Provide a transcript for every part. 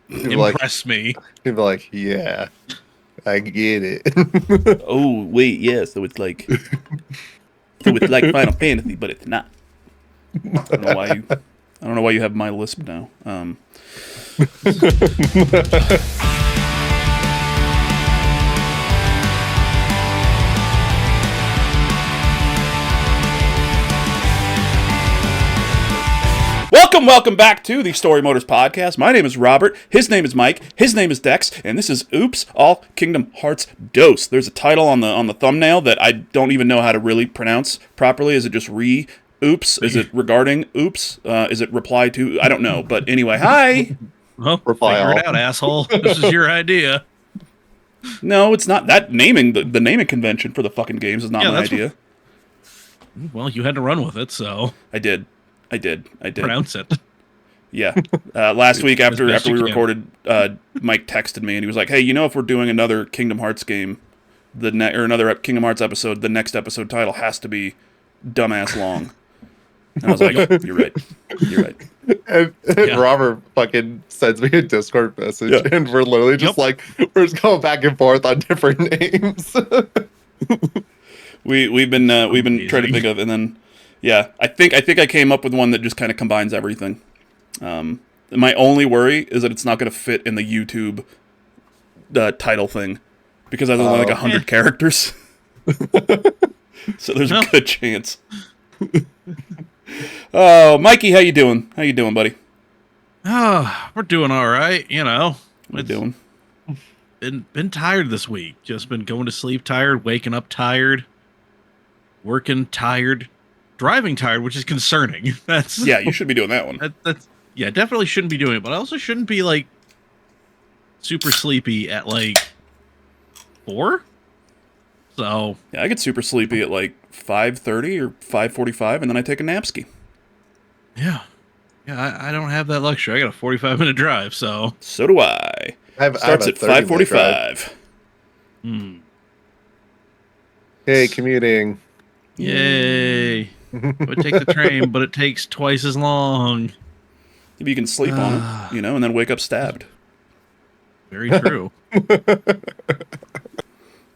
Impress me. People like, yeah, I get it. Oh wait, yeah. So it's like Final Fantasy, but it's not. I don't know why you have my lisp now. Welcome back to the Storymoders Podcast. My name is Robert, his name is Mike, his name is Dex, and this is Oops, All Kingdom Hearts Dose. There's a title on the thumbnail that I don't even know how to really pronounce properly. Is it just Oops? Is it regarding Oops? Is it reply to? I don't know. But anyway, hi! Well, figure it out, asshole. This is your idea. No, it's not. That naming, the naming convention for the fucking games is not my idea. Well, you had to run with it, so... I did. Pronounce it. Yeah. Last week after we recorded, Mike texted me and he was like, "Hey, if we're doing another Kingdom Hearts game, or another Kingdom Hearts episode, the next episode title has to be dumbass long." And I was like, "You're right. And Robert fucking sends me a Discord message, and we're literally just we're just going back and forth on different names. We've been trying to think of, and then I think I came up with one that just kind of combines everything. My only worry is that it's not going to fit in the YouTube title thing because there's only like 100 characters. So there's a good chance. Oh, Mikey, how you doing? How you doing, buddy? Oh, we're doing all right. What are you doing? Been tired this week. Just been going to sleep tired, waking up tired, working tired, driving tired, which is concerning. You should be doing that one. Definitely shouldn't be doing it, but I also shouldn't be like super sleepy at like 4. So yeah, I get super sleepy at like 5:30 or 5:45, and then I take a napski. Yeah, I don't have that luxury. I got a 45-minute drive, so do I. Starts at 5:45. Hey, commuting. Yay! I would take the train, but it takes twice as long. Maybe you can sleep on it, and then wake up stabbed. Very true.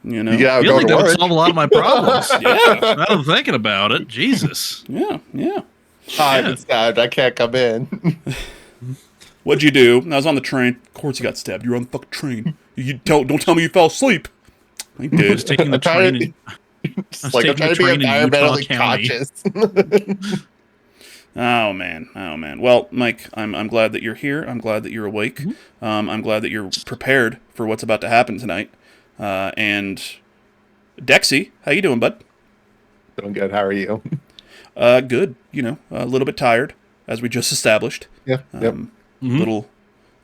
Yeah, I feel like that would solve a lot of my problems. Now that I'm thinking about it, Jesus. Yeah. I've been stabbed. I can't come in. What'd you do? I was on the train. Of course you got stabbed. You were on the fucking train. Don't tell me you fell asleep. I did. I was taking the train. I'm trying to be environmentally conscious. Oh man. Well, Mike, I'm glad that you're here. I'm glad that you're awake. I'm glad that you're prepared for what's about to happen tonight. And Dexy, how you doing, bud? Doing good. How are you? Good. A little bit tired, as we just established. Yeah.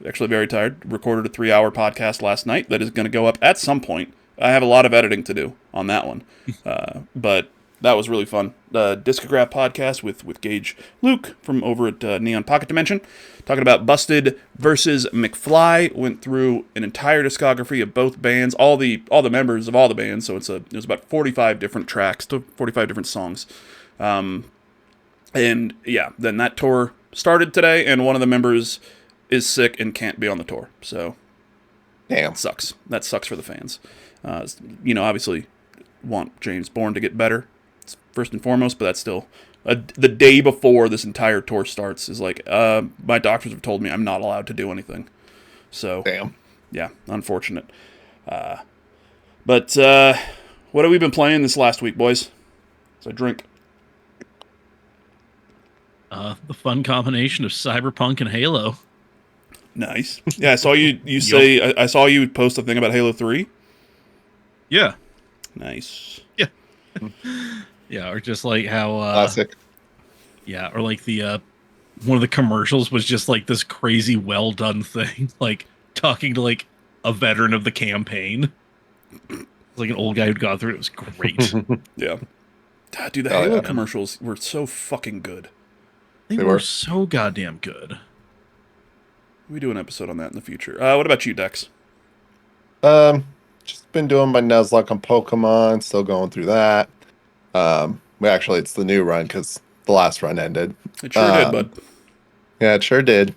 Actually very tired. Recorded a 3-hour podcast last night that is going to go up at some point. I have a lot of editing to do on that one. But that was really fun. The Discograph podcast with Gage Luke from over at Neon Pocket Dimension. Talking about Busted versus McFly. Went through an entire discography of both bands, all the members of all the bands. So it was about 45 different tracks, 45 different songs. Then that tour started today, and one of the members is sick and can't be on the tour. So, damn, sucks. That sucks for the fans. Obviously want James Bourne to get better, first and foremost, but that's still the day before this entire tour starts is like, my doctors have told me I'm not allowed to do anything. So, damn. Yeah, unfortunate. But what have we been playing this last week, boys? So drink. The fun combination of Cyberpunk and Halo. Nice. Yeah, I saw you say, I saw you post a thing about Halo 3. Yeah. Nice. Yeah. Yeah, or just like how classic. Yeah, or like the one of the commercials was just like this crazy well done thing, like talking to like a veteran of the campaign. Like an old guy who'd gone through it. It was great. Yeah. Dude, the Halo commercials were so fucking good. They were so goddamn good. We do an episode on that in the future. What about you, Dex? Just been doing my Nuzlocke on Pokemon, still going through that. Actually, it's the new run because the last run ended. It sure did, bud. Yeah, it sure did.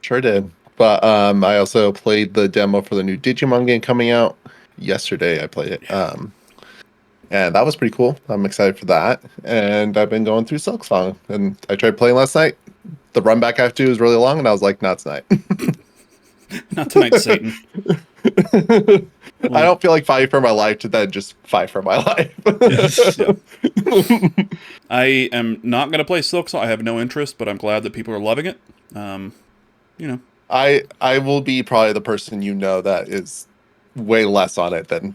Sure did. But I also played the demo for the new Digimon game coming out yesterday. I played it. And that was pretty cool. I'm excited for that. And I've been going through Silksong. And I tried playing last night. The run back I have to do is really long, and I was like, not tonight. Not tonight, Satan. I don't feel like fighting for my life to then just fight for my life. I am not going to play Silksong. I have no interest, but I'm glad that people are loving it. I will be probably the person that is way less on it than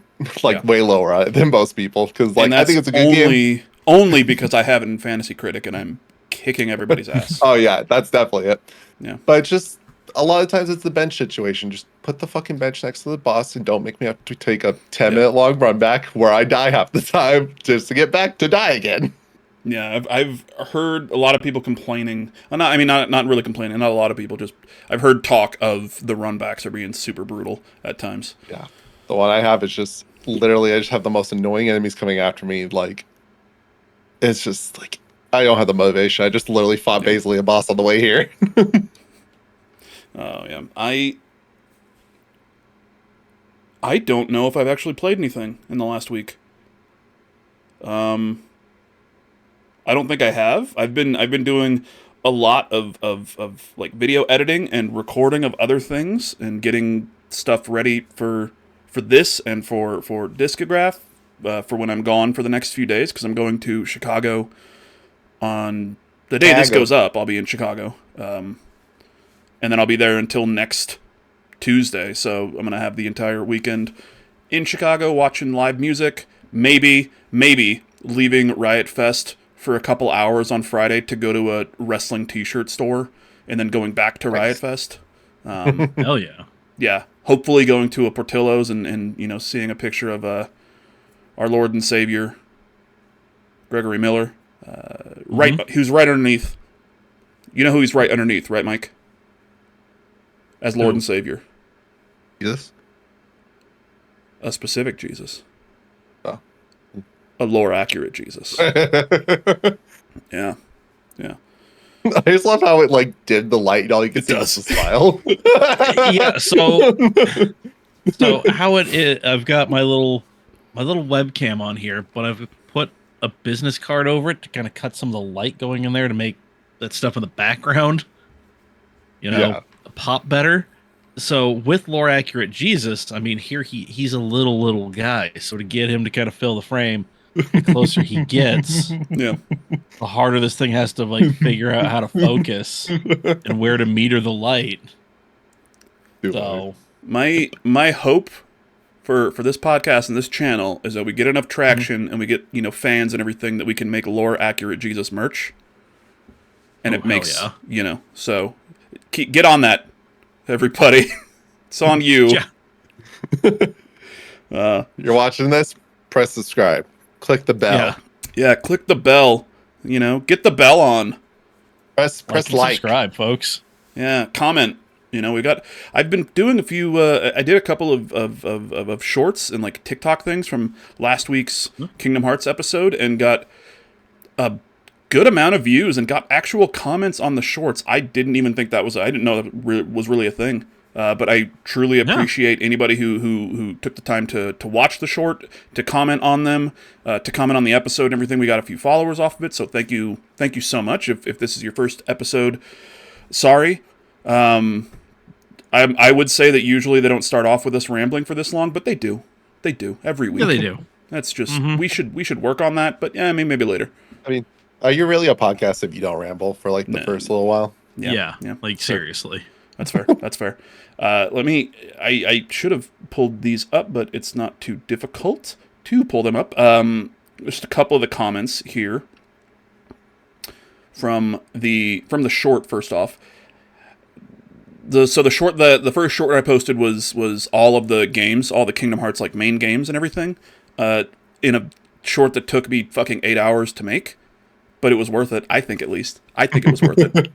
way lower on it than most people, because I think it's a good game. Only because I have it in Fantasy Critic and I'm kicking everybody's ass. Oh yeah, that's definitely it. Yeah, but just a lot of times it's the bench situation. Just put the fucking bench next to the boss and don't make me have to take a 10-minute long run back where I die half the time just to get back to die again. Yeah, I've heard a lot of people complaining. Not really complaining. Not a lot of people. Just I've heard talk of the runbacks are being super brutal at times. Yeah, the one I have is just literally I just have the most annoying enemies coming after me. It's just I don't have the motivation. I just literally fought basically a boss on the way here. Oh yeah, I don't know if I've actually played anything in the last week. I don't think I have. I've been doing a lot of video editing and recording of other things and getting stuff ready for this and for Discograph for when I'm gone for the next few days, because I'm going to Chicago on the day this goes up. I'll be in Chicago, and then I'll be there until next Tuesday. So I'm gonna have the entire weekend in Chicago watching live music. Maybe leaving Riot Fest for a couple hours on Friday to go to a wrestling t-shirt store and then going back to Riot Fest. Hell yeah. Yeah. Hopefully going to a Portillo's and seeing a picture of our Lord and Savior, Gregory Miller. Who's right underneath. You know who he's right underneath, right, Mike? As Lord and Savior. Jesus? A specific Jesus. Oh. A lore-accurate Jesus. Yeah. I just love how it dim the light and all you can see is the smile. Yeah, so how it is, I've got my little webcam on here, but I've put a business card over it to kind of cut some of the light going in there to make that stuff in the background, pop better. So with lore accurate Jesus, I mean, here he's a little guy, so to get him to kind of fill the frame, the closer he gets, the harder this thing has to figure out how to focus and where to meter the light. So my hope for this podcast and this channel is that we get enough traction and we get fans and everything that we can make lore accurate Jesus merch, and it makes so get on that, everybody. It's on you. You're watching this, press subscribe. Click the bell. Yeah, click the bell. Get the bell on. Press like. Subscribe, folks. Yeah, comment. I've been doing a few. I did a couple of shorts and TikTok things from last week's Kingdom Hearts episode, and got a good amount of views and got actual comments on the shorts. I didn't even think I didn't know that was really a thing. But I truly appreciate anybody who took the time to watch the short, to comment on them, to comment on the episode and everything. We got a few followers off of it, so thank you so much. If this is your first episode, sorry. I would say that usually they don't start off with us rambling for this long, but they do. They do every week. Yeah, they do. That's just we should work on that. But yeah, maybe later. I mean, are you really a podcast if you don't ramble for the first little while? Yeah. Seriously. That's fair. That's fair. I should have pulled these up, but it's not too difficult to pull them up. Just a couple of the comments here from the short. First off, the first short I posted was all of the games, all the Kingdom Hearts main games and everything, in a short that took me fucking 8 hours to make, but it was worth it. I think, at least. I think it was worth it.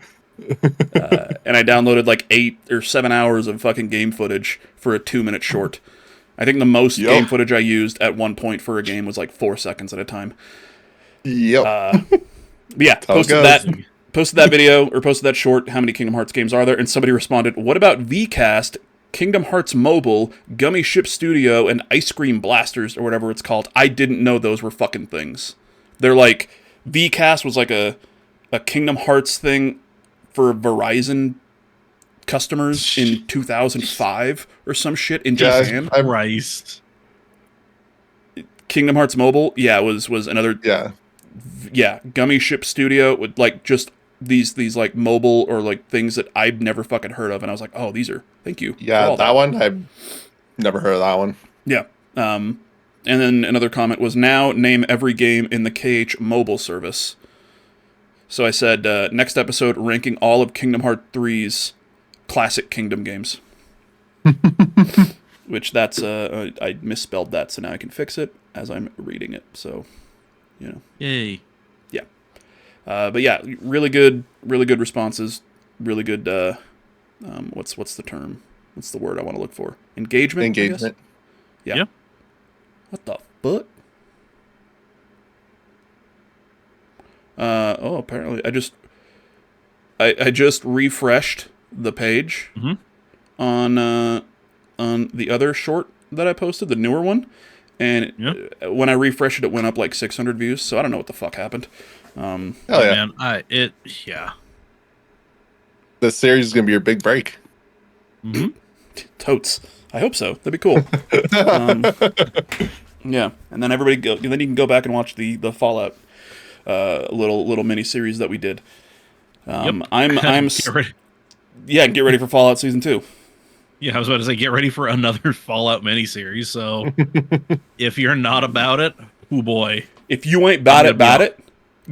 And I downloaded 8 or 7 hours of fucking game footage for a 2-minute short. I think the most game footage I used at one point for a game was 4 seconds at a time. Yep. Yeah, posted that video, or posted that short, how many Kingdom Hearts games are there? And somebody responded, what about VCast, Kingdom Hearts Mobile, Gummy Ship Studio, and Ice Cream Blasters, or whatever it's called? I didn't know those were fucking things. They're like, VCast was like a Kingdom Hearts thing for Verizon customers in 2005 or some shit in Japan. Christ. Kingdom Hearts Mobile, was another... Yeah, Gummy Ship Studio with like just these like mobile or like things that I've never fucking heard of, and I was like, oh, these are, thank you. Yeah, that one I've never heard of that one. Yeah. And then another comment was, now name every game in the KH mobile service. So I said, next episode ranking all of Kingdom Hearts 3's classic Kingdom games. Which that's I misspelled that, so now I can fix it as I'm reading it. So, you know. Yay. Yeah. But yeah, really good responses. Really good, what's the term? What's the word I want to look for? Engagement? Engagement. Yeah. Yeah. What the fuck? Apparently I just refreshed the page on the other short that I posted, the newer one. And when I refreshed it, it went up like 600 views. So I don't know what the fuck happened. Hell yeah. Man, This series is gonna be your big break. Mm-hmm. Totes. I hope so. That'd be cool. Yeah, and then then you can go back and watch the Fallout little mini series that we did. I'm Get ready. Yeah, get ready for Fallout Season 2. Yeah, I was about to say, get ready for another Fallout miniseries. So, if you're not about it, oh boy. If you ain't about it,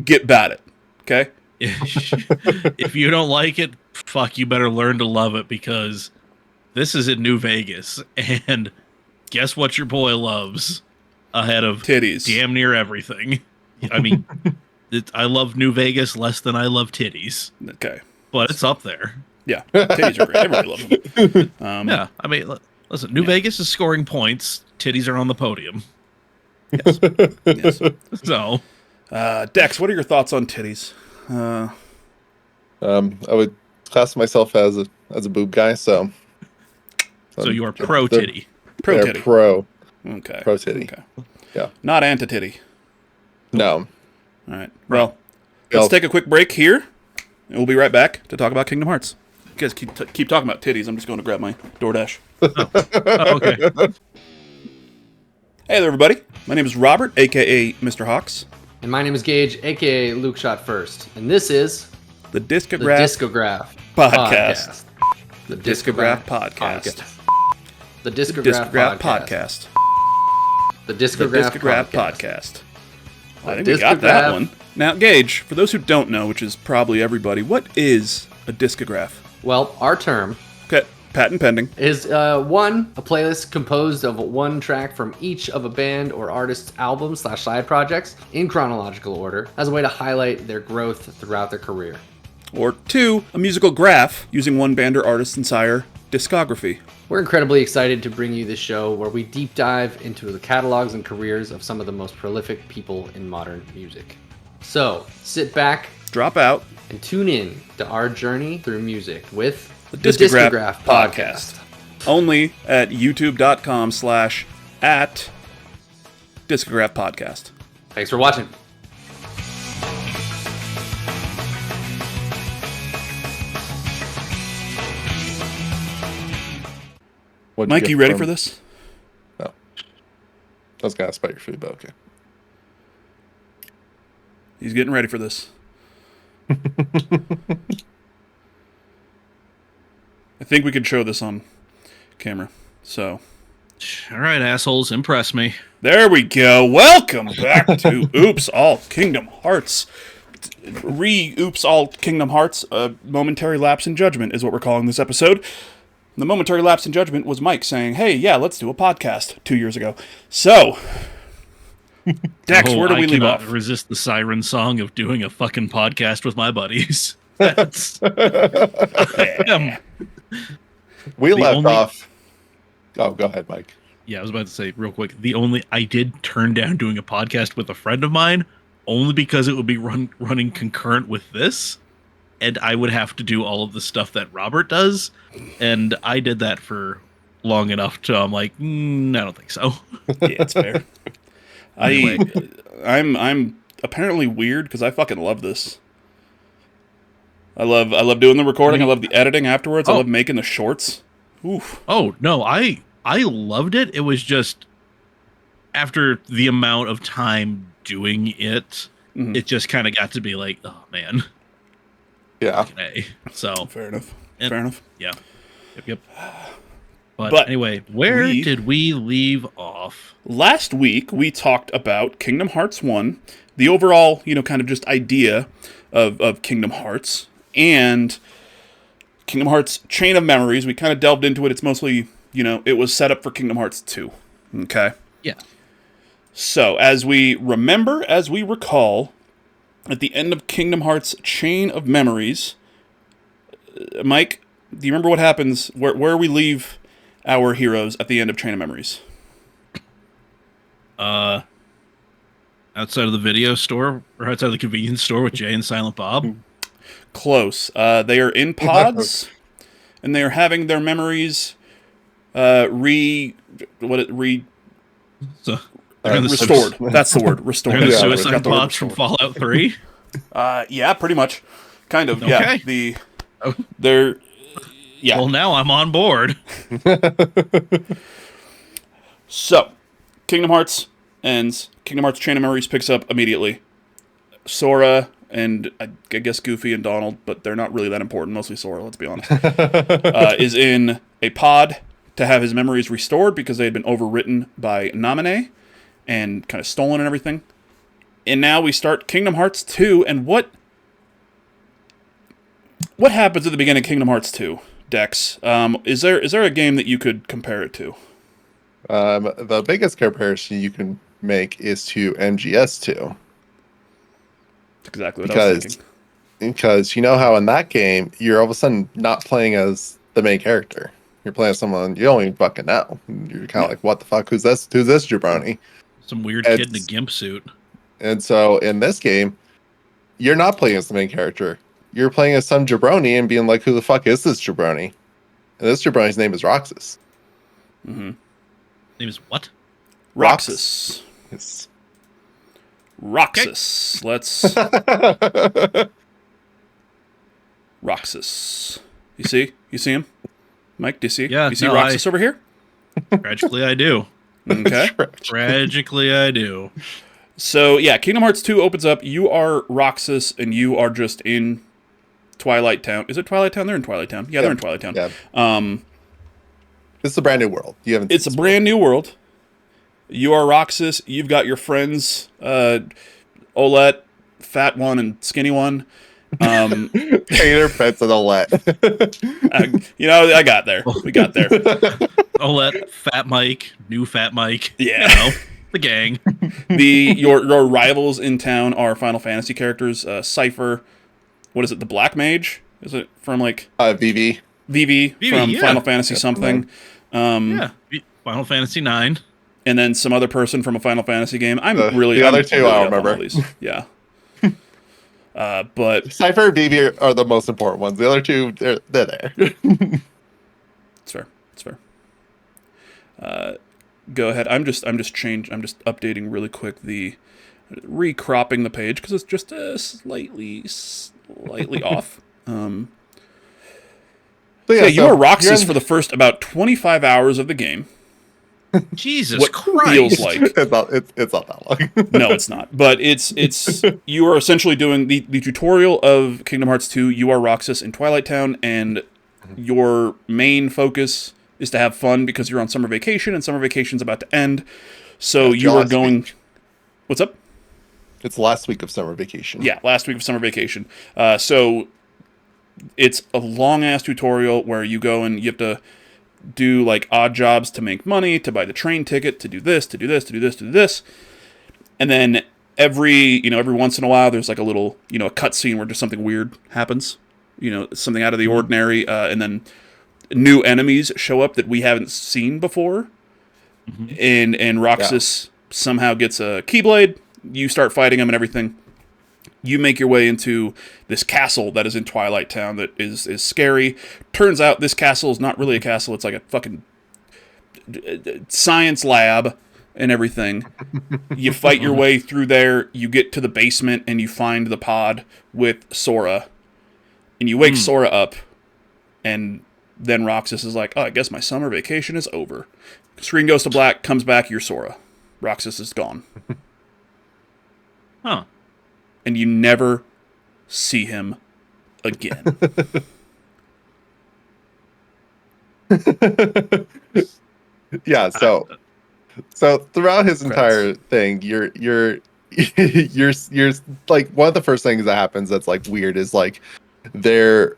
get about it. Okay? If you don't like it, fuck, you better learn to love it, because this is in New Vegas. And guess what your boy loves ahead of titties? Damn near everything. I mean, I love New Vegas less than I love titties. Okay. But it's up there. Yeah, titties are great. Everybody loves them. Yeah, I mean, listen, New Vegas is scoring points. Titties are on the podium. Yes. So, Dex, what are your thoughts on titties? I would class myself as a boob guy, so you are pro titty. Pro they're titty. Pro Okay. titty. Okay. Yeah. Not anti titty. No. All right. Well, let's take a quick break here, and we'll be right back to talk about Kingdom Hearts. You guys keep talking about titties. I'm just going to grab my DoorDash. Oh, okay. Hey there, everybody. My name is Robert, a.k.a. Mr. Hawks. And my name is Gage, a.k.a. Luke Shot First. And this is The the Discograph Discograph Podcast. The Discograph Podcast. The The Discograph Podcast. The The Discograph Discograph Podcast. Podcast. I think we got that one. Now, Gage, for those who don't know, which is probably everybody, what is a discograph? Well, our term Okay, patent pending. is a playlist composed of one track from each of a band or artist's albums/side projects in chronological order as a way to highlight their growth throughout their career. Or 2, a musical graph using one band or artist's entire discography. We're incredibly excited to bring you this show where we deep dive into the catalogs and careers of some of the most prolific people in modern music. So, sit back, Drop out. and tune in to our journey through music with The Discograph Podcast. Only at youtube.com/@Discograph Podcast. Thanks for watching. What'd Mike, get you ready from- for this? No. I was gonna ask about your food, but okay. He's getting ready for this. I think we could show this on camera. So, All right, assholes, impress me. there we go. Welcome back to Oops All Kingdom Hearts. Oops All Kingdom Hearts. Momentary lapse in judgment is what we're calling this episode. The momentary lapse in judgment was Mike saying, "Hey, yeah, let's do a podcast" 2 years ago. So, Dex, where do we leave cannot off? resist the siren song of doing a fucking podcast with my buddies. That's We The left only- off. Oh, go ahead, Mike. Yeah, I was about to say real quick. I did turn down doing a podcast with a friend of mine only because it would be running concurrent with this. and I would have to do all of the stuff that Robert does, and I did that for long enough to I'm like, I don't think so. Yeah, it's fair. Anyway. I'm apparently weird because I fucking love this. I love doing the recording. I love the editing afterwards. I love making the shorts. Oof. Oh no, I loved it. It was just after the amount of time doing it, it just kind of got to be like, oh man. Yeah. Okay. So Fair enough. and- Fair enough. Yeah. Yep. But anyway, where did we leave off? Last week, we talked about Kingdom Hearts 1, the overall, kind of just idea of Kingdom Hearts, and Kingdom Hearts Chain of Memories. We kind of delved into it. It's mostly, it was set up for Kingdom Hearts 2. Okay? Yeah. So, as we recall, at the end of Kingdom Hearts Chain of Memories, Mike, do you remember what happens, where we leave our heroes at the end of Chain of Memories? Outside of the video store or outside of the convenience store with Jay and Silent Bob. Close. They are in pods, and they are having their memories restored. That's the word. Restored. They're the That's the word. suicide Got the word pods from restored. Fallout 3. Yeah, pretty much. Kind of. Okay. Yeah. They're. Yeah. Well, now I'm on board. So, Kingdom Hearts ends. Kingdom Hearts Chain of Memories picks up immediately. Sora and I guess Goofy and Donald, but they're not really that important. Mostly Sora, let's be honest. Is in a pod to have his memories restored because they had been overwritten by Naminé and kind of stolen and everything. And now we start Kingdom Hearts 2, and what happens at the beginning of Kingdom Hearts 2, Dex? Is there a game that you could compare it to? The biggest comparison you can make is to MGS2. That's exactly what I was thinking. Because you know how in that game, you're all of a sudden not playing as the main character. You're playing as someone you don't even fucking know. You're kind of like, what the fuck? Who's this jabroni? Some weird kid in a gimp suit. And so in this game, you're not playing as the main character. You're playing as some jabroni and being like, who the fuck is this jabroni? And this jabroni's name is Roxas. Mm-hmm. Name is what? Roxas. Yes. Roxas. Okay. Let's... Roxas. You see? You see him? Mike, do you see? Yeah, you see Roxas over here? Tragically, I do. Okay. Tragically, I do. So, yeah, Kingdom Hearts 2 opens up. You are Roxas, and you are just in Twilight Town. Is it Twilight Town? They're in Twilight Town. Yeah, they're in Twilight Town. Yeah. It's a brand new world. It's a brand new world. You are Roxas. You've got your friends, Olette, fat one and skinny one. Tater, Pets, and Olette. I got there. We got there. Olette, Fat Mike, new Fat Mike. Yeah. The gang. Your rivals in town are Final Fantasy characters. Cypher. What is it? The Black Mage? Is it from like... Vivi. Vivi from yeah. Final Fantasy something. Yeah. Final Fantasy 9. And then some other person from a Final Fantasy game. The other two, I don't remember. Yeah. But Cypher and Vivi are the most important ones. The other two, they're there. It's fair. It's fair. Go ahead. I'm just updating really quick the recropping the page because it's just slightly off. So you are Roxas for the first about 25 hours of the game. Jesus what Christ. Feels like it's not that long. No, it's not. But it's you are essentially doing the tutorial of Kingdom Hearts 2. You are Roxas in Twilight Town, and your main focus is to have fun because you're on summer vacation, and summer vacation's about to end. So you are going. Week. What's up? It's last week of summer vacation. Yeah, last week of summer vacation. So it's a long ass tutorial where you go and you have to do like odd jobs to make money, to buy the train ticket, to do this, to do this, to do this, to do this. And then every once in a while there's like a little, a cutscene where just something weird happens. Something out of the ordinary, and then new enemies show up that we haven't seen before. Mm-hmm. And Roxas somehow gets a Keyblade. You start fighting him and everything. You make your way into this castle that is in Twilight Town that is scary. Turns out this castle is not really a castle. It's like a fucking science lab and everything. You fight your way through there. You get to the basement and you find the pod with Sora. And you wake Sora up. And then Roxas is like, oh, I guess my summer vacation is over. Screen goes to black, comes back, you're Sora. Roxas is gone. Huh. And you never see him again. Yeah, so throughout his entire thing, you're like, one of the first things that happens that's like weird is like there's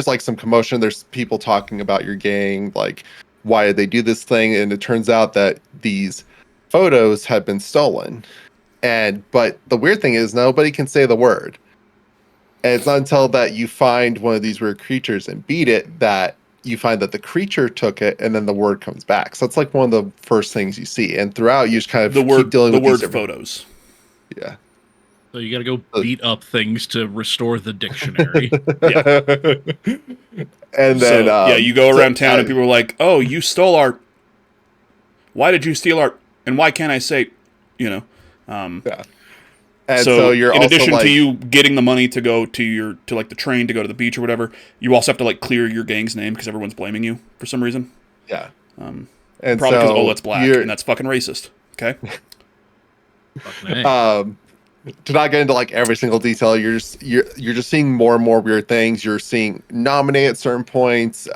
like some commotion, there's people talking about your gang, like why did they do this thing, and it turns out that these photos have been stolen. But the weird thing is nobody can say the word. And it's not until that you find one of these weird creatures and beat it that you find that the creature took it, and then the word comes back. So it's like one of the first things you see. And throughout, you just kind of keep dealing with these photos. Yeah. So you got to go beat up things to restore the dictionary. And then you go around town and people are like, "Oh, you stole our. Why did you steal our? And why can't I say, yeah." And so you're in addition to you getting the money to go to like the train to go to the beach or whatever, you also have to like clear your gang's name because everyone's blaming you for some reason. Yeah. And probably because Olet's black, and that's fucking racist. Okay. To not get into like every single detail, you're just seeing more and more weird things. You're seeing nominate at certain points.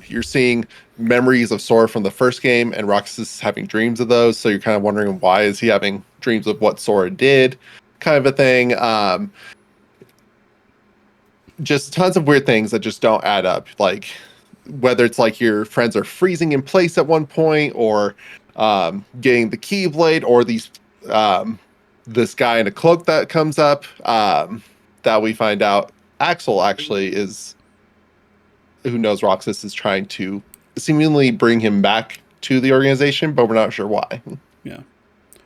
You're seeing memories of Sora from the first game, and Roxas is having dreams of those. So you're kind of wondering, why is he having dreams of what Sora did, kind of a thing. Just tons of weird things that just don't add up. Like whether it's like your friends are freezing in place at one point, or getting the Keyblade, or these this guy in a cloak that comes up, that we find out Axel actually is, who knows Roxas is trying to seemingly bring him back to the organization, but we're not sure why. Yeah.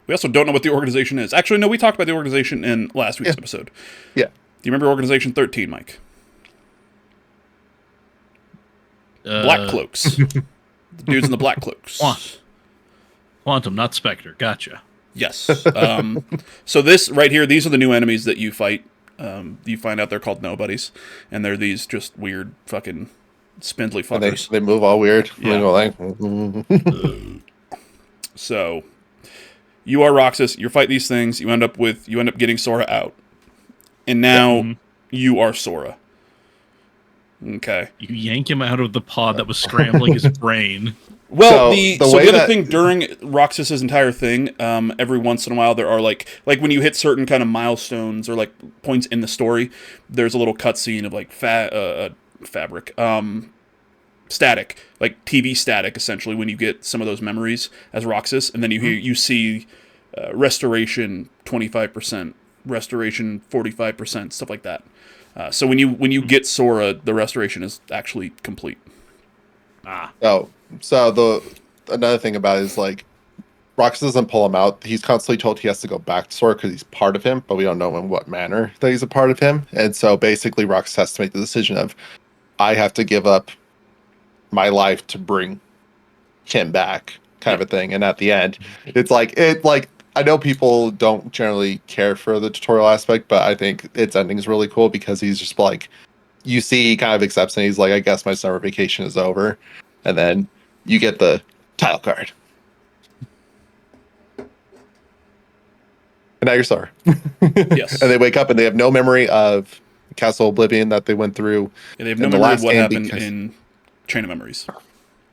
We also don't know what the organization is. Actually, no, we talked about the organization in last week's episode. Yeah. Do you remember Organization 13, Mike? Black cloaks. The dudes in the black cloaks. Quantum, not Spectre. Gotcha. Yes. So this right here, these are the new enemies that you fight. You find out they're called nobodies, and they're these just weird fucking spindly fuckers. They move all weird. Yeah. So you are Roxas. You fight these things. You end up getting Sora out, and now you are Sora. Okay. You yank him out of the pod that was scrambling his brain. Well, the other thing during Roxas's entire thing, every once in a while there are like when you hit certain kind of milestones or like points in the story, there's a little cutscene of like static, like TV static, essentially, when you get some of those memories as Roxas, and then you see restoration 25%, restoration 45%, stuff like that. So when you get Sora, the restoration is actually complete. So another thing about it is like Roxas doesn't pull him out. He's constantly told he has to go back to Sora because he's part of him, but we don't know in what manner that he's a part of him. And so basically Roxas has to make the decision of, I have to give up my life to bring him back, kind of a thing. And at the end, it's like I know people don't generally care for the tutorial aspect, but I think its ending is really cool because he's just like, you see, he kind of accepts, and he's like, I guess my summer vacation is over. And then you get the title card. And now you're Sora. Yes. And they wake up and they have no memory of Castle Oblivion that they went through. And they have no memory of what happened in Chain of Memories.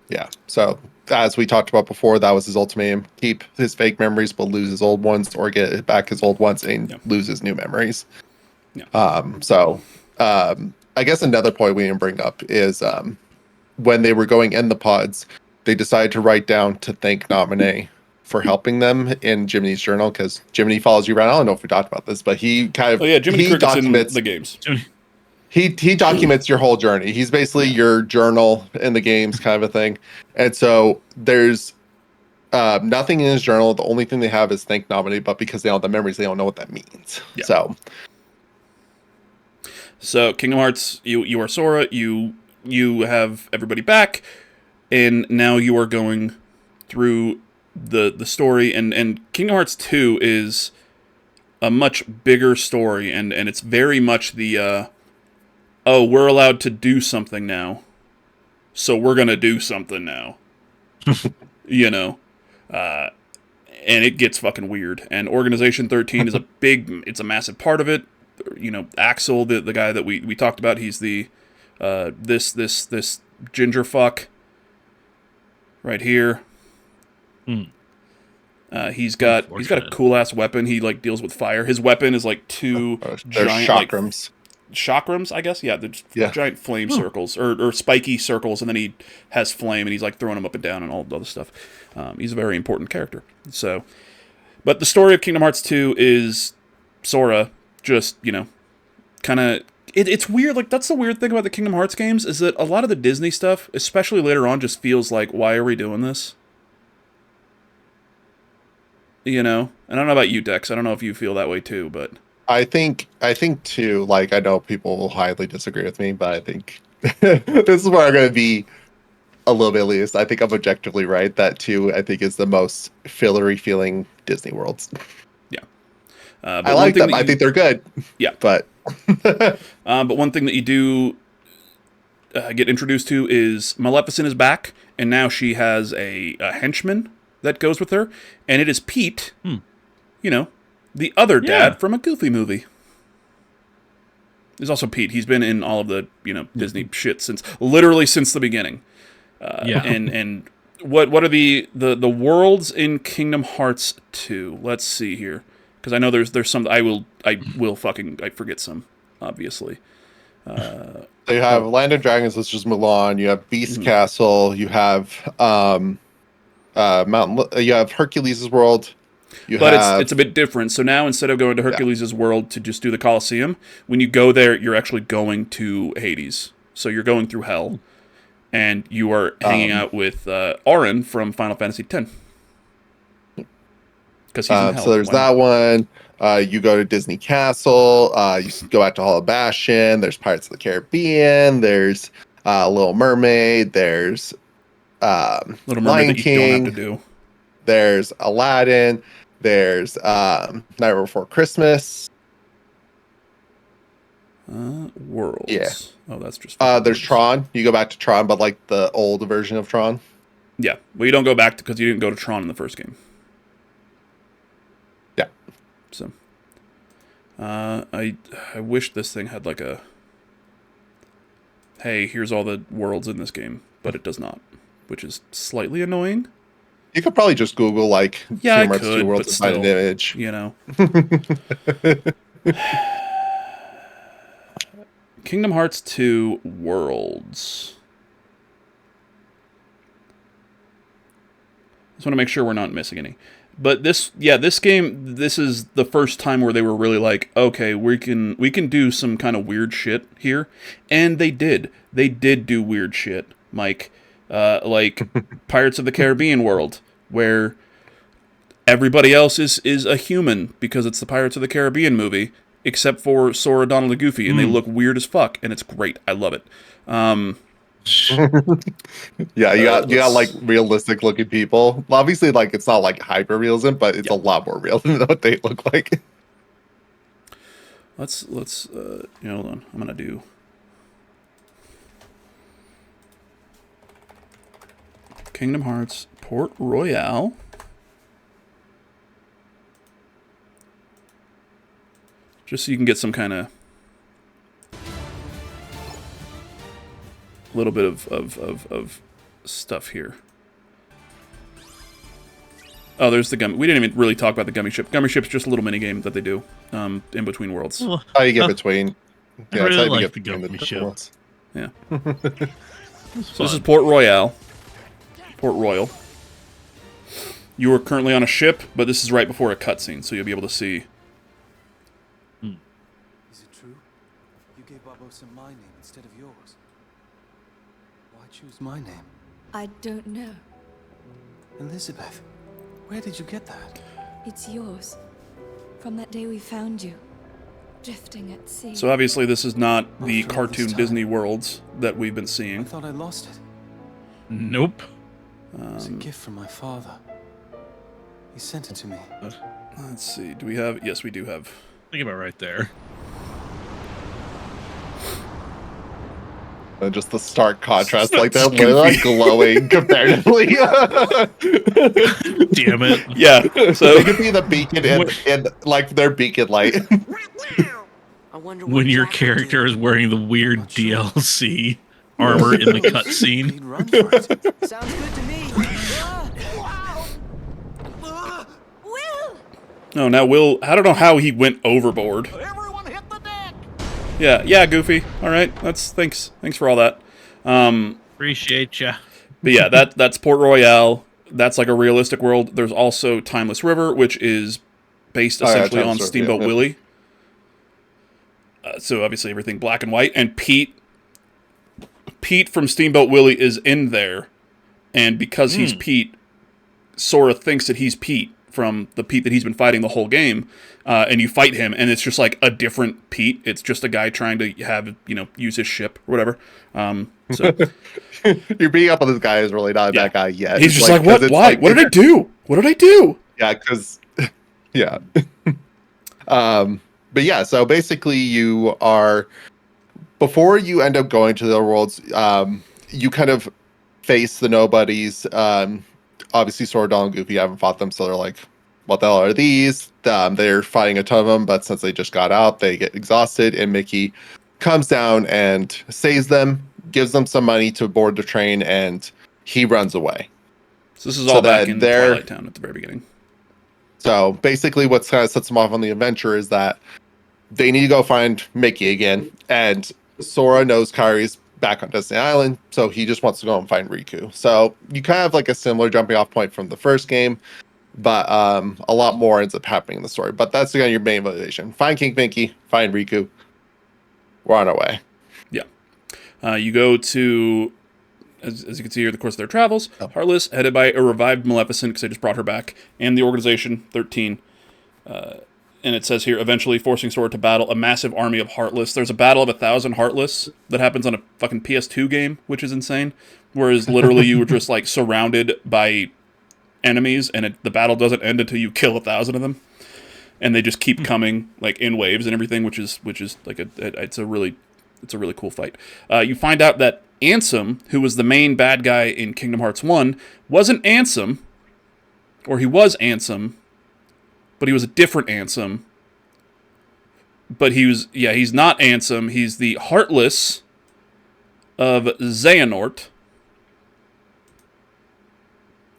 Yeah. So, as we talked about before, that was his ultimatum. Keep his fake memories, but lose his old ones, or get back his old ones and lose his new memories. Yeah. I guess another point we didn't bring up is when they were going in the pods, they decided to write down to thank Nominee for helping them in Jiminy's journal, because Jiminy follows you around. I don't know if we talked about this, but he kind of Jiminy documents in the games. He documents your whole journey. He's basically your journal in the games, kind of a thing. And so there's Nothing in his journal. The only thing they have is thank nominee, but because they don't have the memories, they don't know what that means. Yeah. So Kingdom Hearts, you are Sora. You have everybody back, and now you are going through the story. And Kingdom Hearts 2 is a much bigger story, and it's very much the we're allowed to do something now, so we're gonna do something now. You know. And it gets fucking weird. And Organization 13 is it's a massive part of it. You know, Axel, the guy that we talked about, he's the this ginger fuck right here. He's got a cool ass weapon. He like deals with fire. His weapon is like two giant chakrams. Chakrams, I guess. Yeah, they're giant flame circles or spiky circles, and then he has flame, and he's like throwing them up and down and all the other stuff. He's a very important character. So, but the story of Kingdom Hearts 2 is Sora just, you know, kind of. It's weird. Like, that's the weird thing about the Kingdom Hearts games is that a lot of the Disney stuff, especially later on, just feels like, why are we doing this? You know, and I don't know about you, Dex. I don't know if you feel that way too, but I think too. Like, I know people will highly disagree with me, but I think this is where I'm going to be a little bit elitist. I think I'm objectively right. That 2, I think, is the most fillery feeling Disney worlds. Yeah, I like them. I think they're good. Yeah, but but one thing that you do get introduced to is Maleficent is back, and now she has a henchman that goes with her, and it is Pete. You know, the other dad from a Goofy movie. There's also Pete. He's been in all of the Disney shit since the beginning. And what are the worlds in Kingdom Hearts 2? Let's see here, because I know there's some I forget some, obviously. So you have Land of Dragons, which is Milan. You have Beast Castle. You have Mountain. You have Hercules' World. It's a bit different. So now instead of going to Hercules' World to just do the Colosseum, when you go there, you're actually going to Hades. So you're going through hell. And you are hanging out with Auron from Final Fantasy X. Because he's in hell. So there's that one. You go to Disney Castle. You go back to Hall of Bastion. There's Pirates of the Caribbean. There's Little Mermaid. There's Little Mermaid Lion that King. You don't have to do. There's Aladdin. There's Nightmare Before Christmas. Worlds. Yeah. Oh, that's just. There's Tron. You go back to Tron, but like the old version of Tron. Yeah. Well, you don't go back because you didn't go to Tron in the first game. Yeah. So. I wish this thing had like a. Hey, here's all the worlds in this game, but it does not, which is slightly annoying. You could probably just Google like Kingdom Hearts 2 worlds and find an image. You know. Kingdom Hearts 2 Worlds. Just want to make sure we're not missing any. But this game, this is the first time where they were really like, okay, we can do some kind of weird shit here. And they did. They did do weird shit, Mike. Like Pirates of the Caribbean world, where everybody else is a human because it's the Pirates of the Caribbean movie, except for Sora, Donald, and Goofy, and they look weird as fuck, and it's great. I love it. Yeah, you got like realistic looking people. Well, obviously, like it's not like hyper realism, but it's a lot more real than what they look like. Let's hold on. I'm gonna do. Kingdom Hearts Port Royale. Just so you can get some kind of little bit of stuff here. Oh, there's the gummy. We didn't even really talk about the gummy ship. Gummy ship's just a little mini game that they do in between worlds. How you get between? I really like the gummy ship. Worlds. Yeah. So this is Port Royale. Port Royal. You are currently on a ship, but this is right before a cutscene, so you'll be able to see. Is it true? You gave Barbosa my name instead of yours. Why choose my name? I don't know. Elizabeth. Where did you get that? It's yours. From that day we found you, drifting at sea. So obviously this is not the After all this cartoon time. Disney worlds that we've been I seeing. thought I lost it. Nope. It was a gift from my father. He sent it to me. Let's see. Do we have? Yes, we do have. Think about right there. And just the stark contrast, like they're Goofy. literally like glowing comparatively. Damn it. Yeah. So They could be the beacon in like their beacon light. I wonder When your character is wearing the weird Not sure. DLC armor in the cutscene. He'd run for it. Sounds good to me. Will! no, now Will. I don't know how he went overboard. Everyone hit the deck! Yeah, Goofy. All right. Thanks for all that. Appreciate ya. But yeah, that's Port Royale. That's like a realistic world. There's also Timeless River, which is based Oh, yeah, essentially on Timeless River, Steamboat yeah. Willie. So obviously everything black and white. And Pete from Steamboat Willie is in there, and because he's Pete, Sora thinks that he's Pete from the Pete that he's been fighting the whole game. And you fight him, and it's just like a different Pete. It's just a guy trying to use his ship or whatever. So You're beating up on this guy is really not a bad guy yet. he's just like, what? 'cause it's Why? like- What did I do? What did I do? Yeah, because yeah. But yeah, so basically you are before you end up going to the worlds, you kind of face the nobodies. Obviously Sora and Goofy haven't fought them, so they're like, what the hell are these? They're fighting a ton of them, but since they just got out, they get exhausted, and Mickey comes down and saves them, gives them some money to board the train, and he runs away. So this is So all back that in they're- Twilight Town at the very beginning. So basically, what kind of sets them off on the adventure is that they need to go find Mickey again, and Sora knows Kairi's back on Disney Island, so he just wants to go and find Riku. So you kind of have like a similar jumping off point from the first game, but a lot more ends up happening in the story. But that's again your main motivation: find King Mickey, find Riku. We're on our way. You go to, as you can see here, the course of their travels. Heartless, headed by a revived Maleficent, because they just brought her back, and the Organization 13. And it says here, eventually forcing Sora to battle a massive army of Heartless. There's a battle of 1,000 Heartless that happens on a fucking PS2 game, which is insane. Whereas literally you were just like surrounded by enemies, and the battle doesn't end until you kill 1,000 of them. And they just keep coming like in waves and everything, which is like it's a really cool fight. You find out that Ansem, who was the main bad guy in Kingdom Hearts 1, wasn't Ansem, or he was Ansem, but he was a different Ansem. But he's not Ansem. He's the Heartless of Xehanort.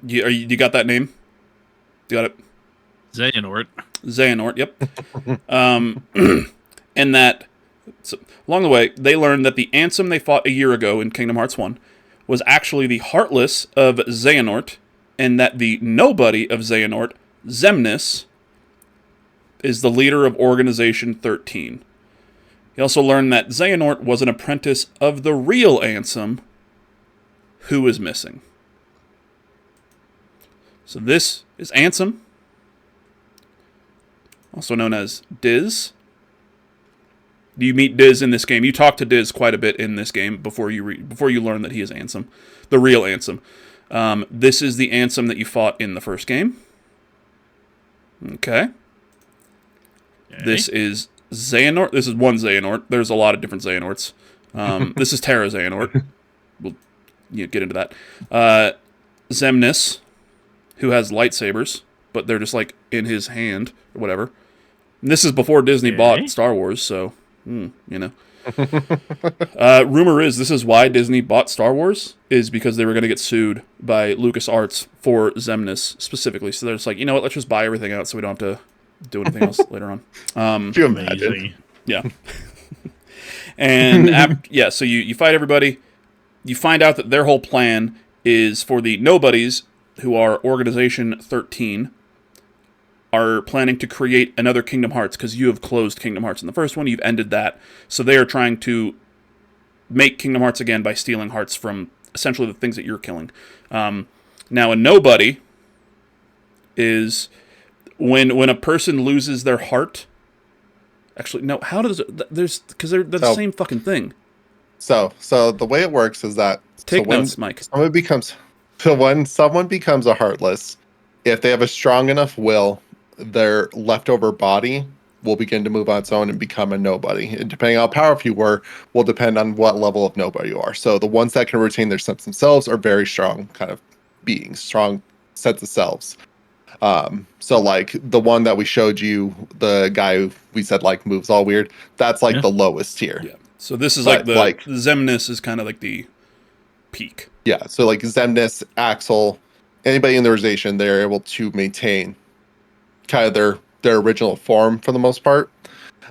You got that name? You got it? Xehanort, yep. And that, so, along the way, they learned that the Ansem they fought a year ago in Kingdom Hearts 1 was actually the Heartless of Xehanort, and that the nobody of Xehanort, Xemnas, is the leader of Organization 13. He also learned that Xehanort was an apprentice of the real Ansem, who is missing. So this is Ansem, also known as Diz. You meet Diz in this game. You talk to Diz quite a bit in this game before you learn that he is Ansem, the real Ansem. This is the Ansem that you fought in the first game. Okay. This is Xehanort. This is one Xehanort. There's a lot of different Xehanorts. This is Terra Xehanort. We'll get into that. Xemnas, who has lightsabers, but they're just like in his hand or whatever. And this is before Disney bought Star Wars, so rumor is this is why Disney bought Star Wars, is because they were going to get sued by LucasArts for Xemnas specifically. So they're just like, you know what, let's just buy everything out so we don't have to do anything else later on. Could you imagine? Amazing. Yeah. And so you fight everybody. You find out that their whole plan is for the nobodies, who are Organization 13, are planning to create another Kingdom Hearts, because you have closed Kingdom Hearts in the first one. You've ended that. So they are trying to make Kingdom Hearts again by stealing hearts from essentially the things that you're killing. Now, a nobody is when a person loses their heart. Actually, no. How does there's because they're the same fucking thing. So the way it works is that Take notes, Mike. When someone becomes a heartless, if they have a strong enough will, their leftover body will begin to move on its own and become a nobody. And depending on how powerful you were, will depend on what level of nobody you are. So the ones that can retain their sense themselves are very strong kind of beings, strong sense of selves. So like the one that we showed you, the guy who we said like moves all weird, that's like the lowest tier. Yeah. So this is the Xemnas is kind of like the peak. Yeah. So like Xemnas, Axel, anybody in the organization, they're able to maintain kind of their original form for the most part.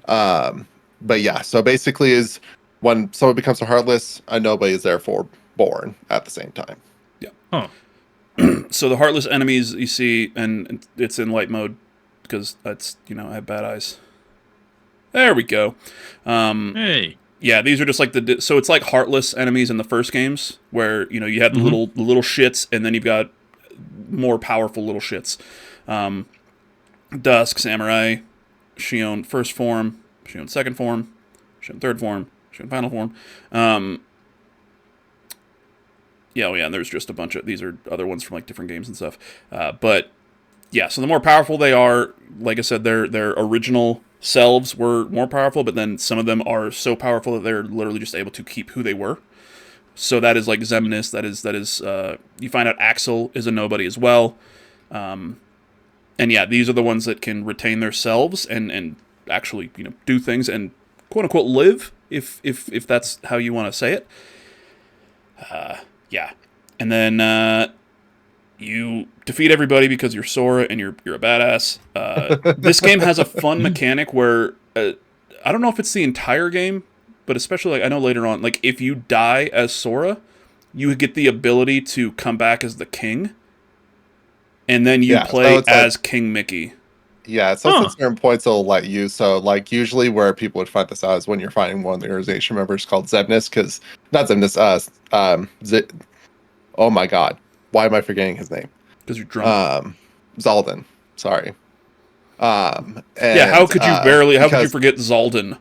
But yeah, so basically is when someone becomes a heartless, a nobody is therefore born at the same time. Yeah. Huh. So the heartless enemies you see, and it's in light mode because that's, I have bad eyes. There we go. Hey. Yeah, these are just like so it's like heartless enemies in the first games where, you have the little shits and then you've got more powerful little shits. Dusk, Samurai, Shion first form, Shion second form, Shion third form, Shion final form. And there's just a bunch of, these are other ones from like different games and stuff. But yeah, so the more powerful they are, like I said, their original selves were more powerful, but then some of them are so powerful that they're literally just able to keep who they were. So that is like Xemnas, that is you find out Axel is a nobody as well. And yeah, these are the ones that can retain their selves and actually, do things and quote unquote live, if that's how you want to say it. Yeah. And then you defeat everybody because you're Sora and you're a badass. This game has a fun mechanic where I don't know if it's the entire game, but especially like I know later on, like if you die as Sora, you get the ability to come back as the king, and then you play as King Mickey. Yeah, so at certain points it'll let you. So like usually where people would find this out is when you're fighting one of the organization members called Xemnas, because not Xemnas, oh my god, why am I forgetting his name? Because you're drunk. Zaldin. Sorry. How could you forget Zaldin?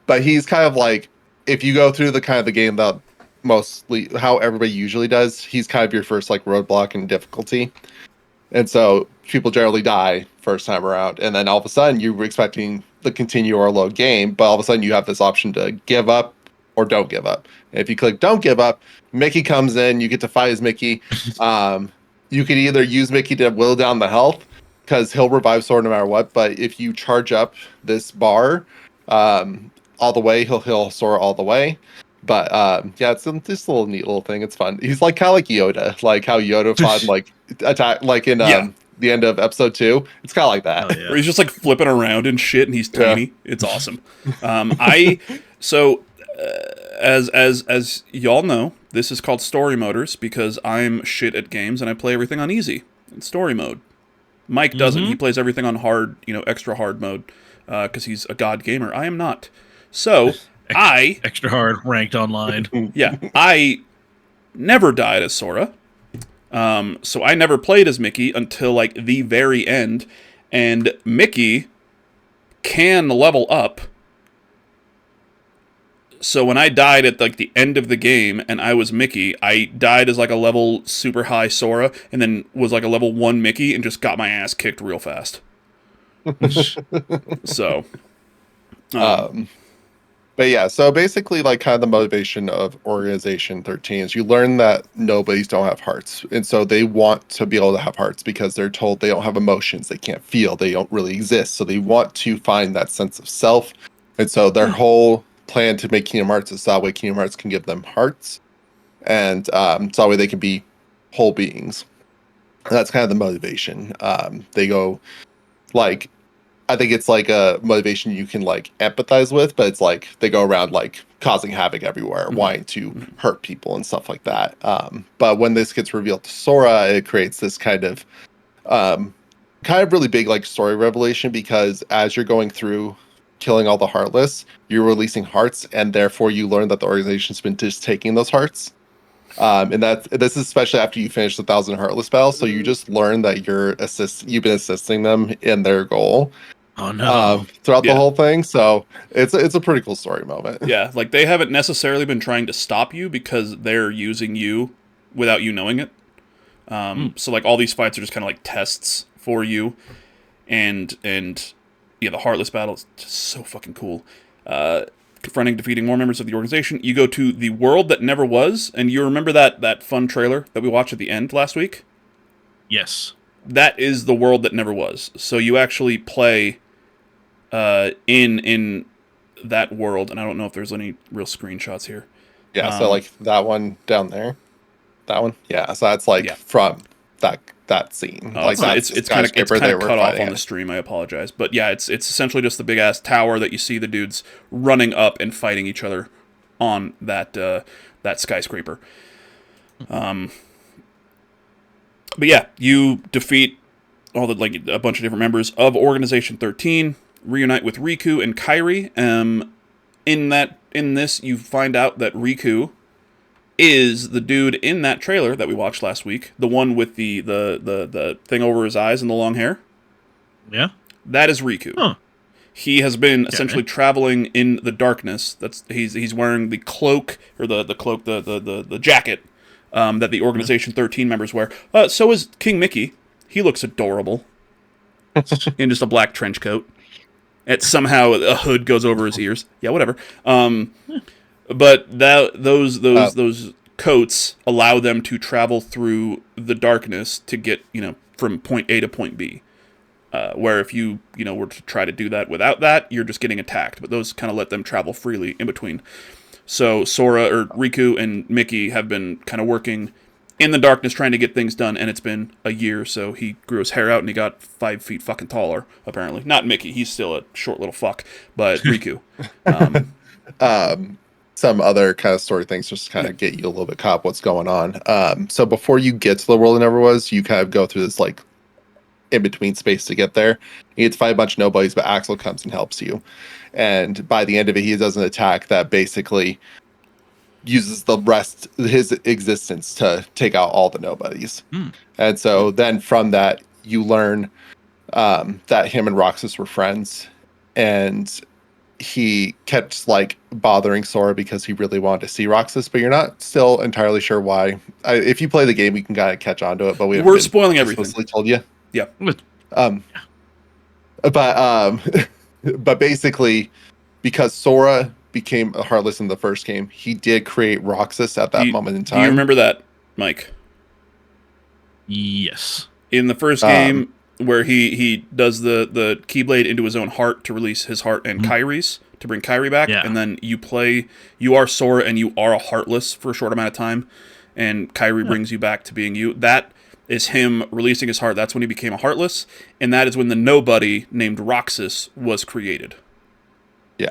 But he's kind of like, if you go through the kind of the game that mostly how everybody usually does, he's kind of your first like roadblock in difficulty. And so people generally die first time around, and then all of a sudden you're expecting the continue or load game, but all of a sudden you have this option to give up or don't give up. And if you click don't give up, Mickey comes in, you get to fight as Mickey. You could either use Mickey to will down the health, because he'll revive Sora no matter what, but if you charge up this bar all the way, he'll heal Sora all the way. But it's this little neat little thing. It's fun. He's like kind of like Yoda, like how Yoda fought like attack like in the end of episode 2. It's kind of like that. Where he's just like flipping around and shit, and he's tiny. Yeah. It's awesome. As y'all know, this is called Storymoders because I'm shit at games and I play everything on easy in story mode. Mike doesn't. He plays everything on hard, extra hard mode because he's a god gamer. I am not. So extra hard ranked online. Yeah, I never died as Sora. So I never played as Mickey until like the very end, and Mickey can level up. So when I died at like the end of the game and I was Mickey, I died as like a level super high Sora and then was like a level 1 Mickey and just got my ass kicked real fast. So but yeah, so basically like kind of the motivation of Organization 13 is you learn that nobodies don't have hearts. And so they want to be able to have hearts because they're told they don't have emotions, they can't feel, they don't really exist. So they want to find that sense of self. And so their whole plan to make Kingdom Hearts is that way Kingdom Hearts can give them hearts. And so that way they can be whole beings. And that's kind of the motivation. They go like, I think it's like a motivation you can like empathize with, but it's like they go around like causing havoc everywhere, wanting to hurt people and stuff like that. But when this gets revealed to Sora, it creates this kind of really big like story revelation, because as you're going through killing all the Heartless, you're releasing hearts, and therefore you learn that the organization's been just taking those hearts. And this is especially after you finish the 1,000 Heartless battle, so you just learn that you've been assisting them in their goal Oh no. throughout the Yeah. whole thing. So it's a pretty cool story moment. Yeah, like they haven't necessarily been trying to stop you because they're using you without you knowing it. So like all these fights are just kind of like tests for you, and yeah, the Heartless battle is just so fucking cool. Confronting, defeating more members of the organization. You go to the world that never was, and you remember that fun trailer that we watched at the end last week? Yes. That is the world that never was. So you actually play in that world, and I don't know if there's any real screenshots here. Yeah, so like that one down there, that one. Yeah, so that's like Yeah. from that scene. Oh, Like it's the kind of skyscraper they were cut off fighting on the at. stream. I apologize, but yeah, it's essentially just the big ass tower that you see the dudes running up and fighting each other on that skyscraper. But yeah, you defeat all the like a bunch of different members of Organization 13, reunite with Riku and Kairi. In this, you find out that Riku is the dude in that trailer that we watched last week, the one with the thing over his eyes and the long hair. Yeah. That is Riku. Huh. He has been essentially traveling in the darkness. He's wearing the cloak or the jacket that the Organization 13 members wear. So is King Mickey. He looks adorable in just a black trench coat. It's somehow a hood goes over his ears. Yeah, whatever. But those coats allow them to travel through the darkness to get from point A to point B. Where if you were to try to do that without that, you're just getting attacked. But those kind of let them travel freely in between. So Sora or Riku and Mickey have been kind of working in the darkness trying to get things done, and it's been a year. So he grew his hair out and he got 5 feet fucking taller. Apparently, not Mickey. He's still a short little fuck, but Riku. Some other kind of story things just kind of get you a little bit caught up what's going on. So before you get to the world that never was, you kind of go through this like in between space to get there. You get to fight a bunch of nobodies, but Axel comes and helps you. And by the end of it, he does an attack that basically uses his existence to take out all the nobodies. And so then from that, you learn that him and Roxas were friends, and he kept like bothering Sora because he really wanted to see Roxas, but you're not still entirely sure why. If you play the game, you can kind of catch on to it, but We're spoiling everything. Explicitly told you. Yeah. But basically, because Sora became a Heartless in the first game, he did create Roxas at that moment in time. Do you remember that, Mike? Yes. In the first game, where he does the Keyblade into his own heart to release his heart and Kairi's to bring Kairi back, and then you are Sora and you are a Heartless for a short amount of time, and Kairi brings you back to being you. That is him releasing his heart. That's when he became a Heartless, and that is when the nobody named Roxas was created. Yeah.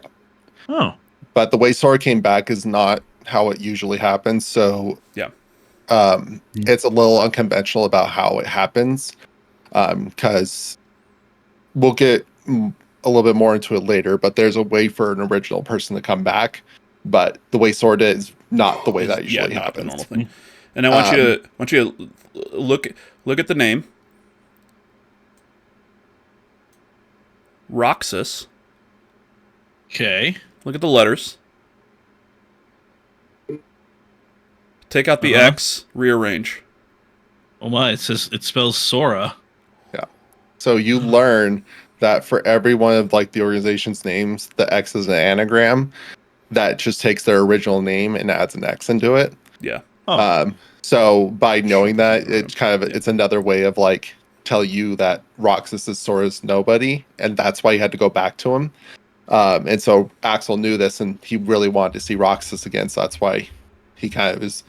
Oh. But the way Sora came back is not how it usually happens, so yeah. It's a little unconventional about how it happens. Because we'll get a little bit more into it later, but there's a way for an original person to come back, but the way Sora did is not the way that usually happens. Not the normal thing. And I want you to look at the name Roxas. Okay. Look at the letters. Take out the X. Rearrange. Oh my! It spells Sora. So you learn that for every one of like the organization's names, the X is an anagram that just takes their original name and adds an X into it. Yeah. So by knowing that, it's another way of like tell you that Roxas is Sora's nobody, and that's why you had to go back to him. And so Axel knew this, and he really wanted to see Roxas again. So that's why he kind of is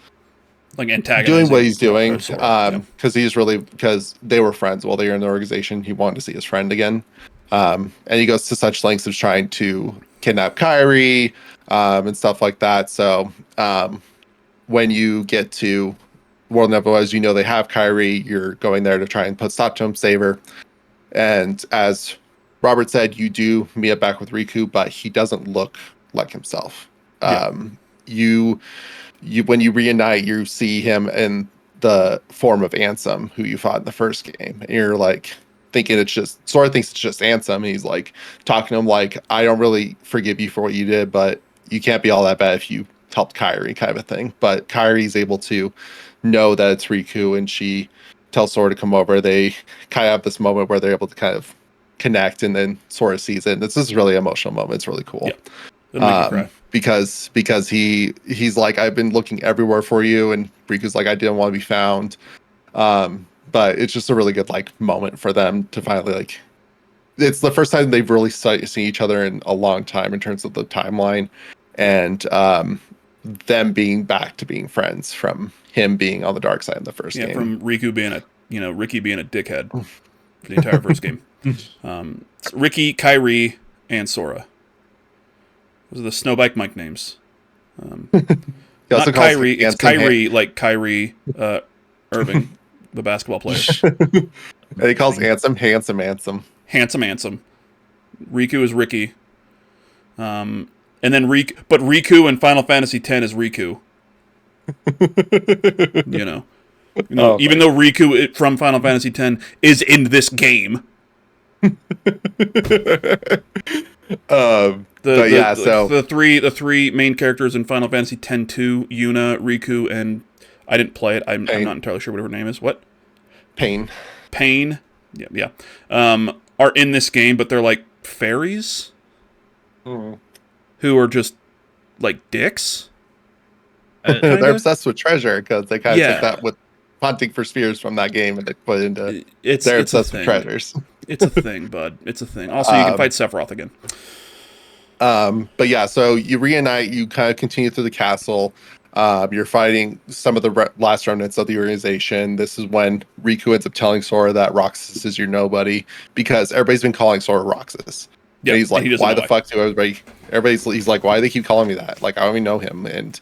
like antagonizing doing what he's doing, because they were friends while they were in the organization. He wanted to see his friend again, and he goes to such lengths of trying to kidnap Kairi and stuff like that. So when you get to World Never Was, you know they have Kairi. You're going there to try and put stop to him, save her. And as Robert said, you do meet up back with Riku, but he doesn't look like himself. when you reunite, you see him in the form of Ansem, who you fought in the first game, and you're like thinking it's just Sora thinks it's just Ansem. And he's like talking to him like, I don't really forgive you for what you did, but you can't be all that bad if you helped Kairi, kind of a thing. But Kairi's able to know that it's Riku, and she tells Sora to come over. They kind of have this moment where they're able to kind of connect, and then Sora sees it. This is really emotional moment. It's really cool. Yeah. Because he's like, I've been looking everywhere for you, and Riku's like, I didn't want to be found. But it's just a really good like moment for them to finally like. It's the first time they've really seen each other in a long time in terms of the timeline, and them being back to being friends from him being on the dark side in the first game. From Riku being Ricky being a dickhead for the entire first game. Ricky, Kairi, and Sora. Those are the Snowbike Mike names. Not Kyrie, it's Kyrie, like Kyrie Irving, the basketball player. And he calls Ansem Handsome Ansem. Handsome Ansem. Riku is Ricky. And then Riku in Final Fantasy X is Riku. Even though Riku from Final Fantasy X is in this game. The three main characters in Final Fantasy X-2, Yuna, Riku, and I didn't play it. I'm not entirely sure what her name is. What? Pain. Yeah. Are in this game, but they're like fairies who are just like dicks. They're obsessed with treasure because they kind of took that with hunting for spheres from that game and they put it into they're obsessed with treasures. It's a thing, bud. It's a thing. Also, you can fight Sephiroth again. But yeah, so you reunite, you kind of continue through the castle. You're fighting some of the last remnants of the organization. This is when Riku ends up telling Sora that Roxas is your nobody because everybody's been calling Sora Roxas. Yeah, and he's like, why the fuck do he's like, why do they keep calling me that? Like, I don't even know him. And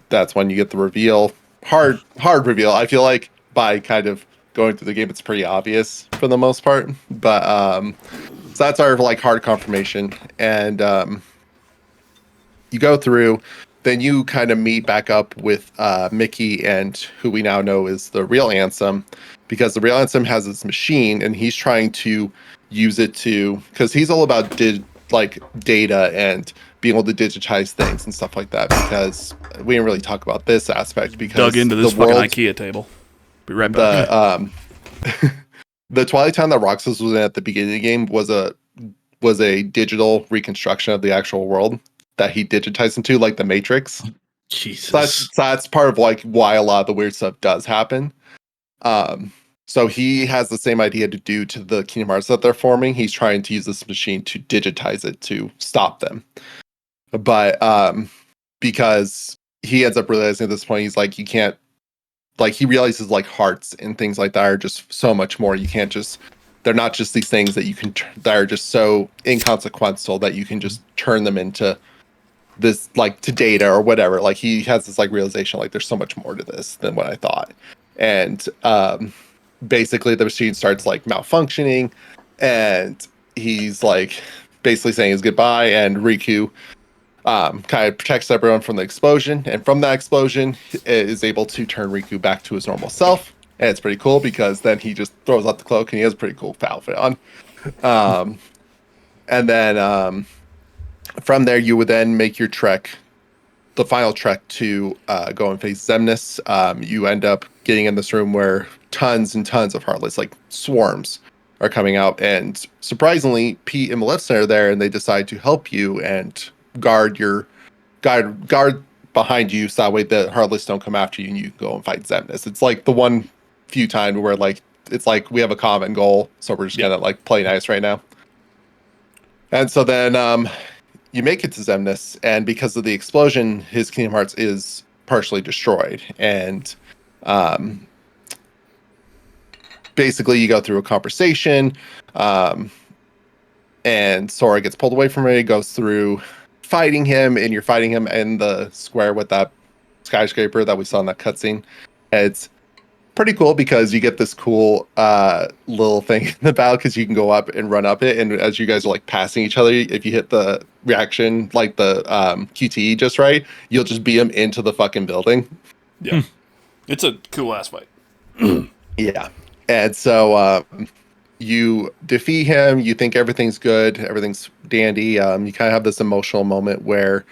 that's when you get the reveal. Hard reveal. I feel like by kind of going through the game, it's pretty obvious for the most part. But so that's our like hard confirmation. And you go through, then you kind of meet back up with Mickey, and who we now know is the real Ansem, because the real Ansem has this machine, and he's trying to use it to, because he's all about data and being able to digitize things and stuff like that. Because we didn't really talk about this aspect because dug into this fucking IKEA table. Be right back. The Twilight Town that Roxas was in at the beginning of the game was a digital reconstruction of the actual world that he digitized into, like the Matrix. Jesus. That's part of like why a lot of the weird stuff does happen. So he has the same idea to do to the Kingdom Hearts that they're forming. He's trying to use this machine to digitize it to stop them. But because he ends up realizing at this point, he's like, you can't, like, he realizes like hearts and things like that are just so much more. You can't just, they're not just these things that you can, that are just so inconsequential that you can just turn them into this, like, to data or whatever. Like, he has this like realization, like, there's so much more to this than what I thought. And basically the machine starts like malfunctioning, and he's like basically saying his goodbye, and Riku kind of protects everyone from the explosion, and from that explosion is able to turn Riku back to his normal self. And it's pretty cool because then he just throws out the cloak and he has a pretty cool outfit on. And then from there you would then make your trek, the final trek to go and face Xemnas. You end up getting in this room where tons and tons of Heartless, like swarms, are coming out, and surprisingly Pete and Maleficent are there, and they decide to help you and guard behind you, so that way the Heartless don't come after you and you can go and fight Xemnas. It's like the one few time where like it's like we have a common goal, so we're just gonna like play nice right now. And so then you make it to Xemnas, and because of the explosion, his Kingdom Hearts is partially destroyed. And basically you go through a conversation, and Sora gets pulled away from it. He goes through fighting him, and you're fighting him in the square with that skyscraper that we saw in that cutscene. pretty cool because you get this cool little thing in the battle because you can go up and run up it, and as you guys are like passing each other, if you hit the reaction like the QTE just right, you'll just beat them into the fucking building. Yeah. It's a cool ass fight. Yeah. And so you defeat him, you think everything's good, everything's dandy. You kind of have this emotional moment where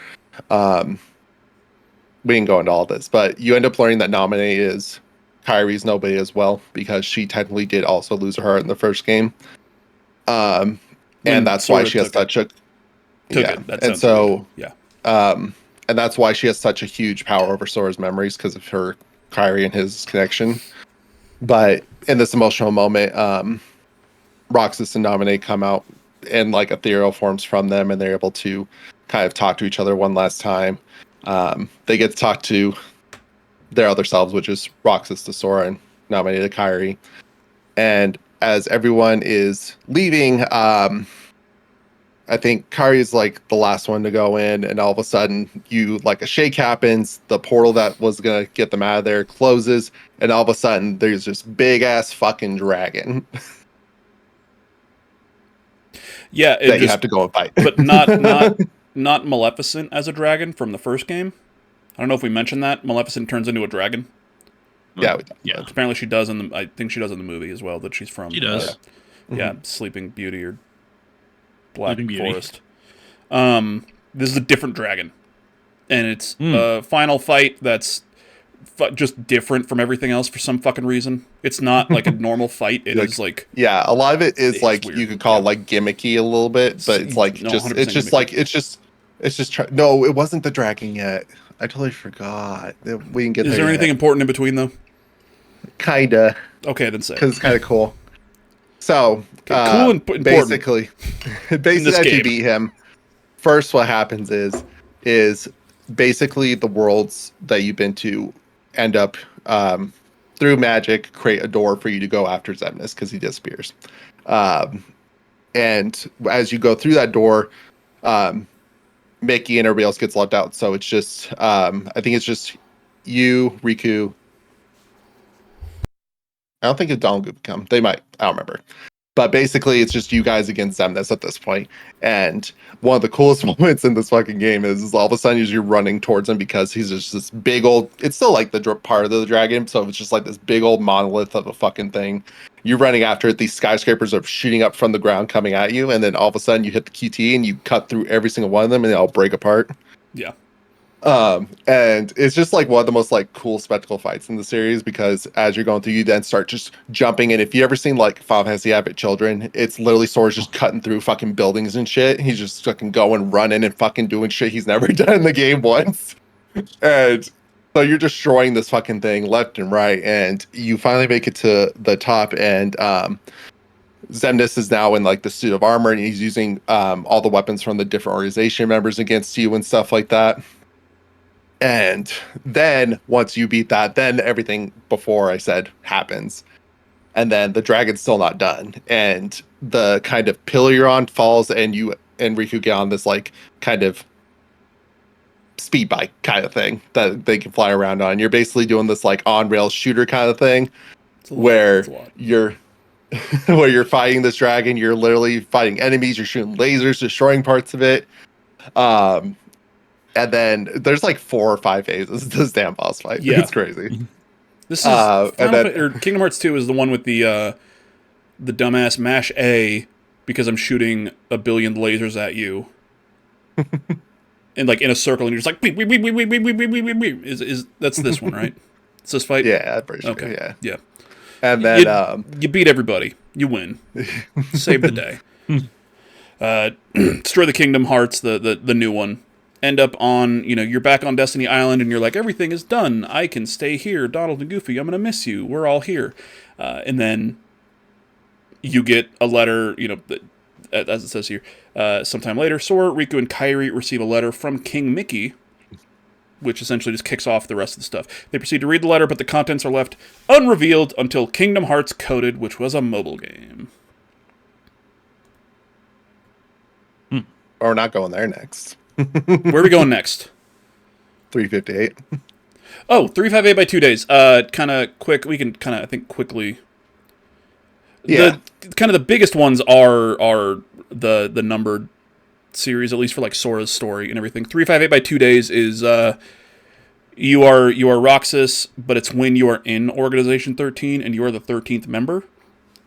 we didn't go into all this, but you end up learning that Naminé is Kyrie's nobody as well, because she technically did also lose her heart in the first game. And that's why she has such a and so and that's why she has such a huge power over Sora's memories, because of her Kyrie and his connection. But in this emotional moment, Roxas and Naminé come out and like ethereal forms from them, and they're able to kind of talk to each other one last time. They get to talk to their other selves, which is Roxas to Sora and Naminé to Kyrie. And as everyone is leaving, I think Kyrie's like the last one to go in, and all of a sudden a shake happens, the portal that was gonna get them out of there closes, and all of a sudden there's this big ass fucking dragon. Yeah, that you have to go and fight. But not Maleficent as a dragon from the first game. I don't know if we mentioned that. Maleficent turns into a dragon. Yeah. Apparently she does I think she does in the movie as well, that she's from. She does. Sleeping Beauty or Black Forest. This is a different dragon. And it's a final fight that's just different from everything else for some fucking reason. It's not like a normal fight. It is like... Yeah, a lot of it is like, weird. you could call it like gimmicky a little bit, but it's like, no, no, it wasn't the dragon yet. I totally forgot. We didn't get Is there anything important in between, though? Kinda. Okay, then say it. Because it's kind of cool. So, cool and important. basically as you beat him, first what happens is basically the worlds that you've been to end up through magic create a door for you to go after Xemnas because he disappears. And as you go through that door, Mickey and everybody else gets left out. So it's just, I think it's just you, Riku. I don't think it's Donald could come. They might. I don't remember. But basically, it's just you guys against Xemnas at this point. And one of the coolest moments in this fucking game is all of a sudden you're running towards him because he's just this big old... It's still like the part of the dragon, so it's just like this big old monolith of a fucking thing. You're running after it. These skyscrapers are shooting up from the ground coming at you. And then all of a sudden you hit the QT and you cut through every single one of them and they all break apart. Yeah. And it's just like one of the most like cool spectacle fights in the series, because as you're going through, you then start just jumping. And if you ever seen like Final Fantasy Advent Children, it's literally Sora's just cutting through fucking buildings and shit. He's just fucking going, running and fucking doing shit he's never done in the game once. And so you're destroying this fucking thing left and right, and you finally make it to the top, and Xemnas is now in like the suit of armor, and he's using all the weapons from the different organization members against you and stuff like that. And then once you beat that, then everything before I said happens. And then the dragon's still not done. And the kind of pillar you're on falls, and you and Riku get on this like kind of speed bike kind of thing that they can fly around on. You're basically doing this like on rails shooter kind of thing where you're where you're fighting this dragon. You're literally fighting enemies. You're shooting lasers, destroying parts of it. And then there's like 4 or 5 phases to this damn boss fight. Yeah. It's crazy. This is Kingdom Hearts 2 is the one with the dumbass mash A because I'm shooting a billion lasers at you. And like in a circle, and you're just like beep, beep, beep, beep, beep, beep, beep, beep, beep, beep. Is that's this one, right? It's this fight? Yeah, I'm pretty sure. Okay. Yeah. And then you beat everybody. You win. Save the day. Destroy the Kingdom Hearts, the new one. End up on, you're back on Destiny Island, and you're like, everything is done. I can stay here. Donald and Goofy, I'm going to miss you. We're all here. And then you get a letter, as it says here, sometime later, Sora, Riku, and Kairi receive a letter from King Mickey, which essentially just kicks off the rest of the stuff. They proceed to read the letter, but the contents are left unrevealed until Kingdom Hearts Coded, which was a mobile game. Or we're not going there next. Where are we going next? 358. Oh, 358 by 2 days. Kind of quick. We can kind of, I think, quickly. Yeah. Kind of the biggest ones are the numbered series, at least for like Sora's story and everything. 358 by 2 days is you are Roxas, but it's when you are in Organization 13 and you are the 13th member.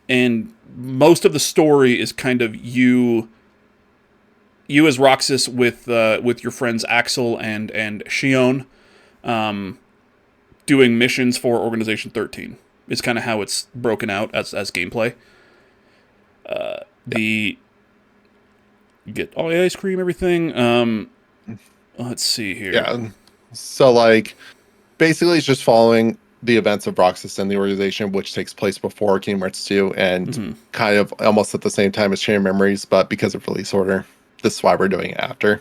And most of the story is kind of you as Roxas with your friends Axel and Shion, doing missions for Organization 13. Is kind of how it's broken out as gameplay. You get all the ice cream, everything. Let's see here. Yeah. So, like, basically it's just following the events of Roxas and the organization, which takes place before Kingdom Hearts 2 and kind of almost at the same time as Chain of Memories, but because of release order, this is why we're doing it after.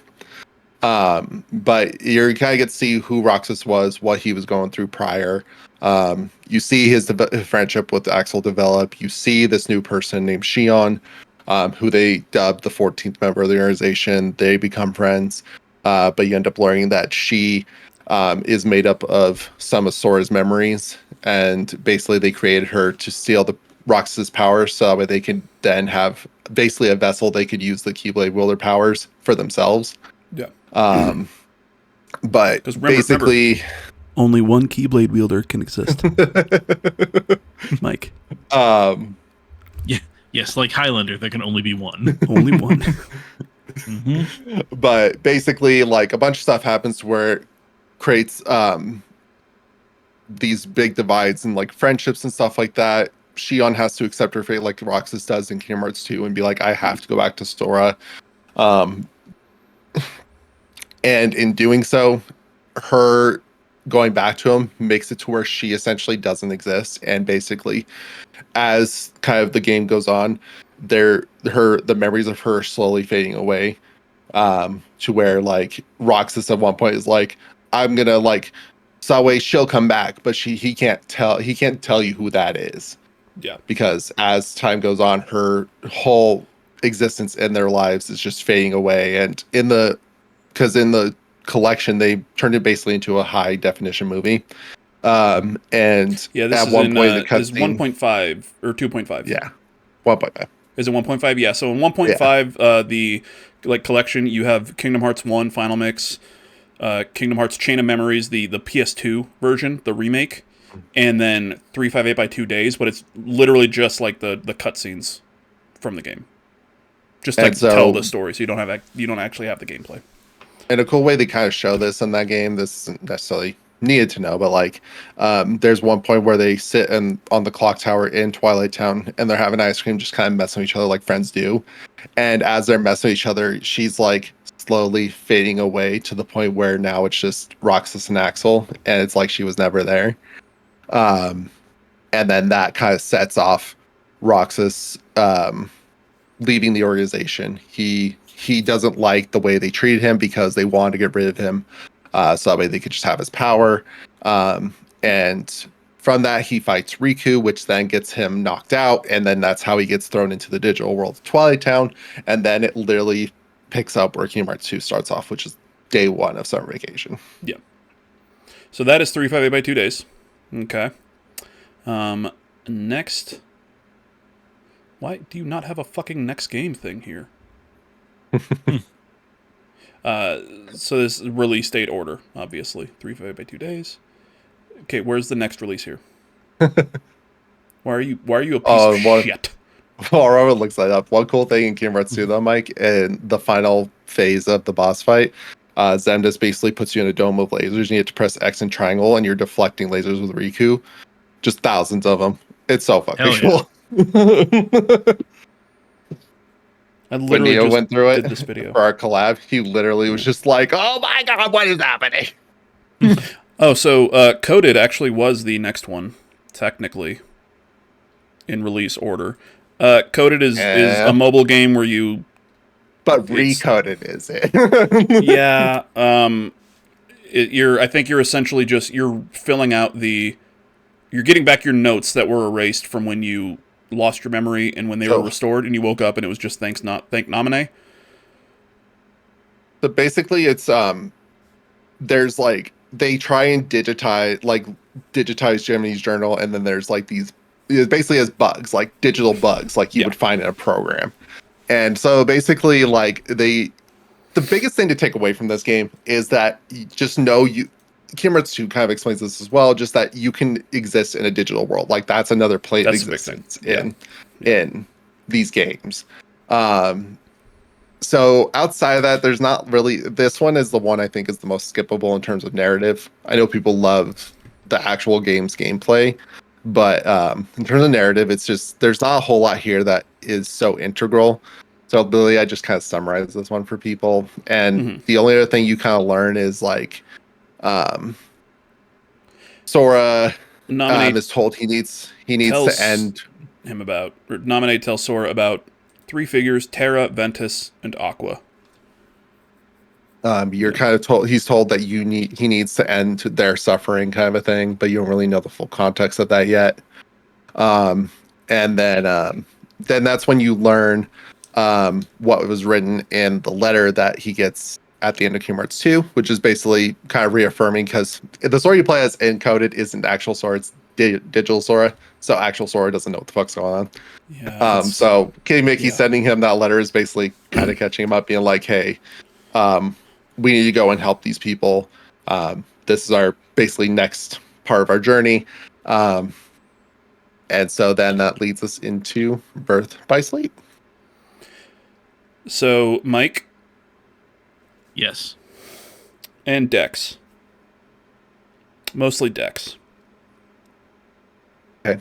But you kind of get to see who Roxas was, what he was going through prior. You see his friendship with Axel develop. You see this new person named Shion, who they dubbed the 14th member of the organization. They become friends, but you end up learning that she is made up of some of Sora's memories, and basically they created her to steal the Roxas's powers, so that way they could then have basically a vessel they could use the Keyblade wielder powers for themselves. Yeah. But basically, only one Keyblade wielder can exist. Mike. Yes, like Highlander, there can only be one. Only one. But basically, like, a bunch of stuff happens where it creates these big divides and like friendships and stuff like that. Shion has to accept her fate like Roxas does in Kingdom Hearts 2 and be like, I have to go back to Sora. And in doing so, her going back to him makes it to where she essentially doesn't exist. And basically, as kind of the game goes on, the memories of her slowly fading away, to where like Roxas at one point is like, I'm gonna like, so that way she'll come back, but he can't tell you who that is. Yeah. Because as time goes on, her whole existence in their lives is just fading away. And in the collection, they turned it basically into a high definition movie. And yeah, this at is one point, the is cutscene, 1.5 or 2.5. Yeah, 1.5. Is it 1.5? Yeah. So in 1.5, the like collection, you have Kingdom Hearts 1 Final Mix, Kingdom Hearts Chain of Memories, the PS2 version, the remake, and then 358 by 2 days. But it's literally just like the cutscenes from the game, just to tell the story. So you don't actually have the gameplay. And a cool way they kind of show this in that game, this isn't necessarily needed to know, but like, there's one point where they sit on the clock tower in Twilight Town and they're having ice cream, just kind of messing with each other like friends do. And as they're messing with each other, she's like slowly fading away to the point where now it's just Roxas and Axel, and it's like she was never there. And then that kind of sets off Roxas leaving the organization. He doesn't like the way they treated him because they wanted to get rid of him, so that way they could just have his power. And from that, he fights Riku, which then gets him knocked out, and then that's how he gets thrown into the digital world of Twilight Town. And then it literally picks up where Kingdom Hearts 2 starts off, which is day one of summer vacation. Yeah. So that is 358 by 2 days. Okay. Next. Why do you not have a fucking next game thing here? So this is release date order, obviously. 358 by 2 days. Okay, where's the next release here? Why are you a piece of shit? Well, Robert looks that up. One cool thing in Kingdom Hearts 2, though, Mike, in the final phase of the boss fight, Zemdis basically puts you in a dome of lasers. You have to press X and triangle, and you're deflecting lasers with Riku. Just thousands of them. It's so fucking cool. I When literally Neo just went through did it this video. for our collab, he literally was just like, oh my god, what is happening? Oh, so Coded actually was the next one, technically, in release order. Coded is a mobile game where you... But Recoded is it? Yeah. I think you're essentially just... You're filling out the... You're getting back your notes that were erased from when you lost your memory and when they were restored, and you woke up and it was just thank Naminé. So basically it's there's like they try and digitize Jiminy's journal, and then there's like these, it basically has bugs, like digital bugs, like you would find in a program. And so basically, like the biggest thing to take away from this game is that you just know Kingdom Hearts 2 kind of explains this as well, just that you can exist in a digital world. Like that's another plane of existence in these games. So outside of that, there's not really, this one is the one I think is the most skippable in terms of narrative. I know people love the actual game's gameplay, but in terms of narrative, it's just, there's not a whole lot here that is so integral. So really, I just kind of summarize this one for people. And the only other thing you kind of learn is like, Sora is told he needs to end him about, or Nominate tells Sora about 3 figures: Terra, Ventus, and Aqua. You're kind of told, he's told that he needs to end their suffering, kind of a thing, but you don't really know the full context of that yet. And then that's when you learn what was written in the letter that he gets at the end of Kingdom Hearts 2, which is basically kind of reaffirming, because the Sora you play as encoded isn't actual Sora, it's digital Sora, so actual Sora doesn't know what the fuck's going on. Yeah, so King Mickey sending him that letter is basically kind of catching him up, being like, hey, we need to go and help these people. This is our basically next part of our journey. And so then that leads us into Birth by Sleep. So, Mike? Yes. And Dex. Mostly Dex. Okay.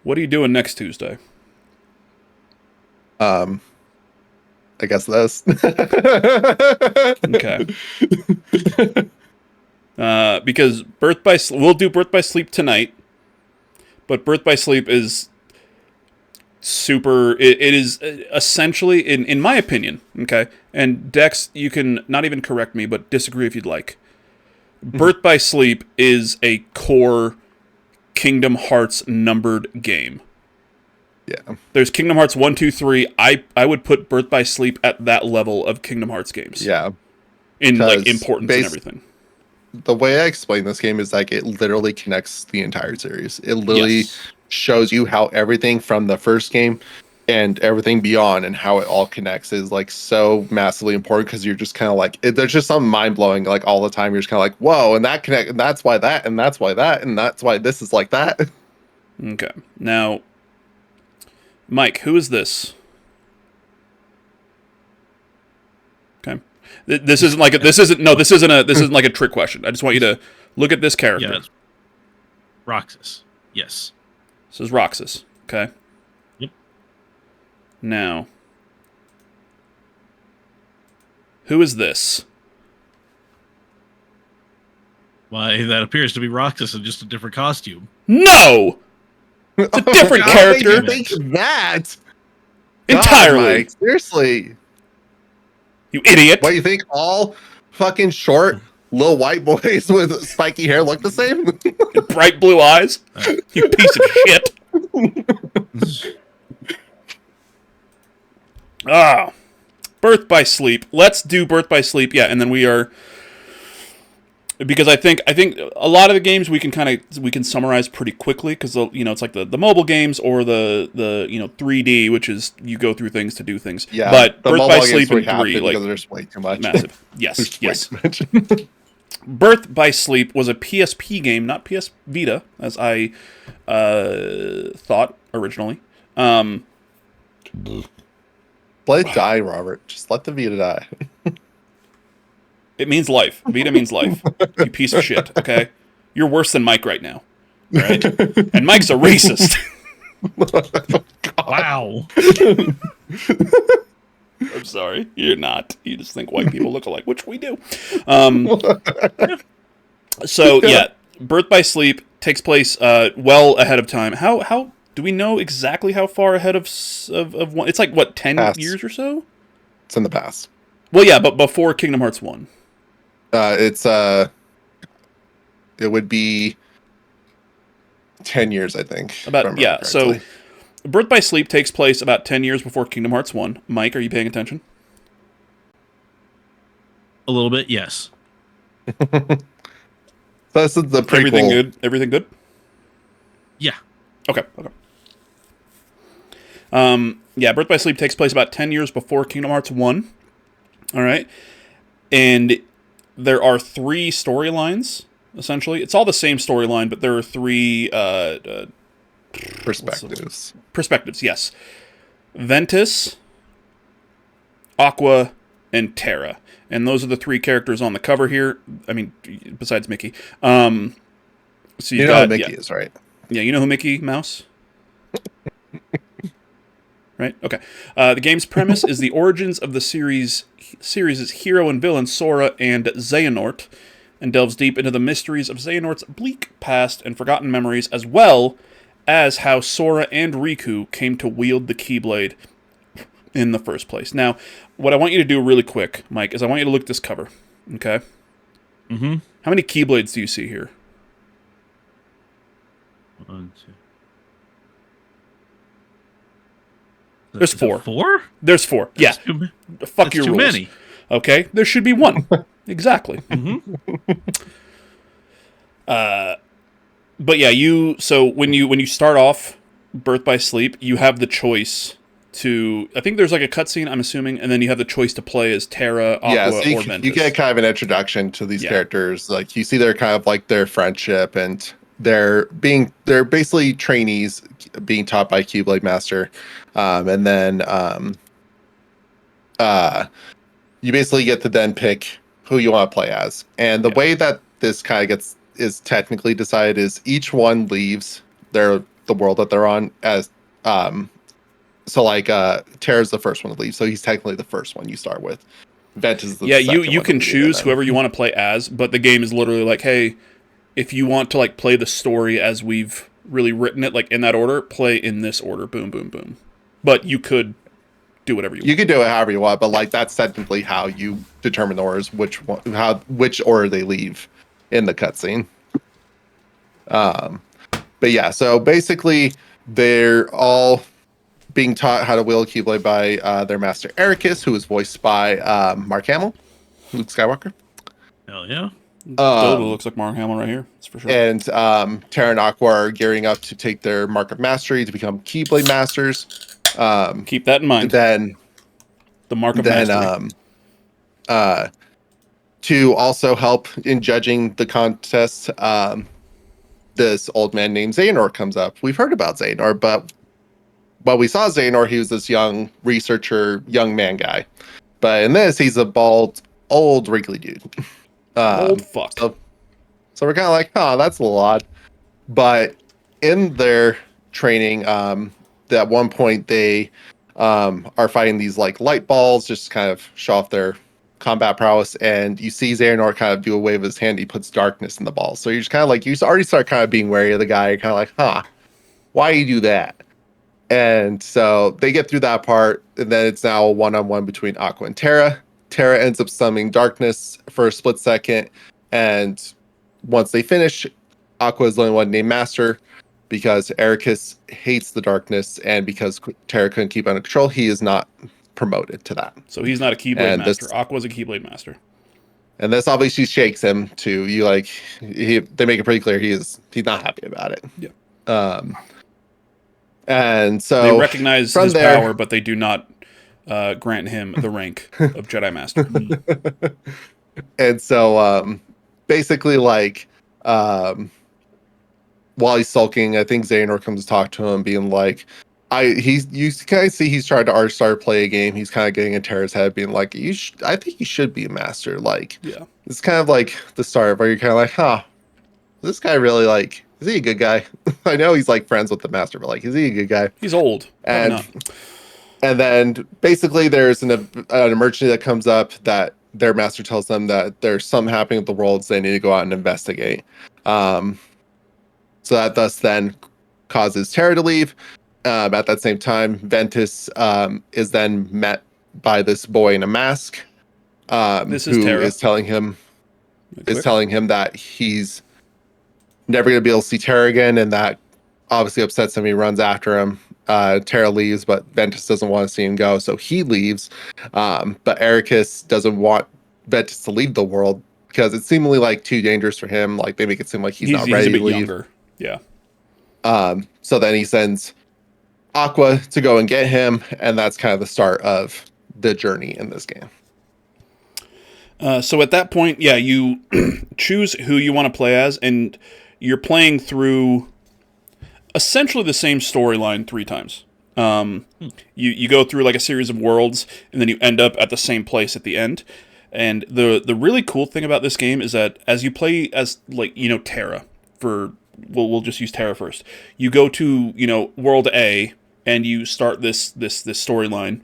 What are you doing next Tuesday? I guess this. Okay. Because we'll do Birth by Sleep tonight, but Birth by Sleep is super. It is essentially, in my opinion, okay. And Dex, you can not even correct me, but disagree if you'd like. Birth by Sleep is a core Kingdom Hearts numbered game. Yeah. There's Kingdom Hearts 1, 2, 3. I would put Birth by Sleep at that level of Kingdom Hearts games. Yeah. In like importance and everything. The way I explain this game is like it literally connects the entire series. It literally shows you how everything from the first game and everything beyond and how it all connects is like so massively important, because you're just kind of like, there's just something mind blowing like all the time. You're just kind of like, whoa, and that connect, and that's why that, and that's why that, and that's why this is like that. Okay. Now, Mike, who is this? Okay. This isn't like this isn't like a trick question. I just want you to look at this character. Yeah. Roxas. Yes. This is Roxas. Okay. Yep. Now, who is this? Why, that appears to be Roxas in just a different costume. No! It's a different character. You think that? Entirely. God, Mike, seriously. You idiot. What, you think all fucking short little white boys with spiky hair look the same? Bright blue eyes? You piece of shit. Birth by Sleep. Let's do Birth by Sleep. Yeah, and then we are, because I think a lot of the games we can summarize pretty quickly, because it's like the mobile games or the 3D, which is you go through things to do things. Yeah, but Birth by Sleep and 3 like there's way too much. massive. Yes. Birth by Sleep was a PSP game, not PS Vita, as I thought originally. Let it die, Robert. Just let the Vita die. It means life. Vita means life. You piece of shit, okay? You're worse than Mike right now. All right? And Mike's a racist. Wow. I'm sorry. You're not. You just think white people look alike, which we do. So, yeah. Birth by Sleep takes place well ahead of time. How do we know exactly how far ahead of one? It's like, what, 10 Past. years or so? It's in the past. Well, yeah, but before Kingdom Hearts 1. It would be 10 years, I think. About, yeah, so Birth by Sleep takes place about 10 years before Kingdom Hearts 1. Mike, are you paying attention? A little bit, yes. this is the prequel. Everything good? Everything good? Yeah. Okay. Yeah, Birth by Sleep takes place about 10 years before Kingdom Hearts 1. All right. And there are 3 storylines, essentially. It's all the same storyline, but there are 3 perspectives, yes. Ventus, Aqua, and Terra. And those are the 3 characters on the cover here. I mean, besides Mickey. So you know who Mickey is, right? Yeah, you know who Mickey Mouse? Right? Okay. The game's premise is the origins of the series' hero and villain, Sora and Xehanort, and delves deep into the mysteries of Xehanort's bleak past and forgotten memories, as well as how Sora and Riku came to wield the Keyblade in the first place. Now, what I want you to do really quick, Mike, is I want you to look at this cover. Okay? Mm-hmm. How many Keyblades do you see here? 1, 2. There's 4. 4? There's 4. That's Yeah. Fuck that's your too rules. many. Okay? There should be 1. Exactly. Mm-hmm. But yeah, so when you start off Birth by Sleep, you have the choice to, I think there's like a cutscene, I'm assuming, and then you have the choice to play as Terra, Aqua, so or Ventus. you get kind of an introduction to these characters. Like you see their kind of like their friendship, and they're basically trainees being taught by Keyblade Master. And then you basically get to then pick who you want to play as. And the way that this kind of is technically decided is each one leaves the world that they're on as so like Terra's the first one to leave, so he's technically the first one you start with. Ventus is the second you one can to leave, choose whoever you want to play as, but the game is literally like, hey, if you want to like play the story as we've really written it, like in that order, play in this order, boom, boom, boom. But you could do whatever you want. You can do it however you want, but like that's technically how you determine the orders, which order they leave in the cutscene. But yeah, so basically they're all being taught how to wield Keyblade by their master Ericus, who is voiced by Mark Hamill, Luke Skywalker. Hell yeah. Totally looks like Mark Hamill right here. That's for sure. And Terra and Aqua are gearing up to take their Mark of Mastery to become Keyblade Masters. Keep that in mind. Then the Mark of Mastery. To also help in judging the contest, this old man named Xehanort comes up. We've heard about Xehanort, but when we saw Xehanort, he was this young researcher, young man guy. But in this, he's a bald, old, wrinkly dude. Old fuck. So we're kind of like, that's a little odd. But in their training, at one point they are fighting these like light balls, just kind of show off their combat prowess, and you see Xehanort kind of do a wave of his hand. He puts darkness in the balls, so you're just kind of like, you already start kind of being wary of the guy. You're kind of like, why do you do that? And so they get through that part, and then it's now a one-on-one between Aqua and Terra. Terra ends up summoning darkness for a split second, and once they finish, Aqua is the only one named Master, because Ericus hates the darkness, and because Terra couldn't keep it under control, he is not promoted to that. So he's not a Keyblade Master. Aqua's a Keyblade Master. And this obviously shakes him too. They make it pretty clear he's not happy about it. Yeah. And so they recognize his power, but they do not grant him the rank of Jedi Master. And so basically, like, while he's sulking, I think Xehanort comes to talk to him, being like, you kind of see he's trying to start play a game. He's kind of getting in Terra's head, being like, I think you should be a master. Like, yeah, it's kind of like the start where you're kind of like, this guy really, like, is he a good guy? I know he's like friends with the master, but like, is he a good guy? He's old. And then basically there's an emergency that comes up that their master tells them that there's something happening with the world, so they need to go out and investigate. So that thus then causes Terra to leave. At that same time, Ventus is then met by this boy in a mask. This is Terra. Is telling him that he's never going to be able to see Terra again, and that obviously upsets him. He runs after him. Terra leaves, but Ventus doesn't want to see him go, so he leaves. But Ericus doesn't want Ventus to leave the world, because it's seemingly like too dangerous for him. Like they make it seem like he's not ready a bit to leave. younger. Yeah. So then he sends Aqua to go and get him, and that's kind of the start of the journey in this game. So at that point, yeah, you choose who you want to play as, and you're playing through essentially the same storyline 3 times. You go through like a series of worlds, and then you end up at the same place at the end. And the really cool thing about this game is that as you play as, like, you know, Terra, we'll just use Terra first. You go to, you know, world A, and you start this storyline,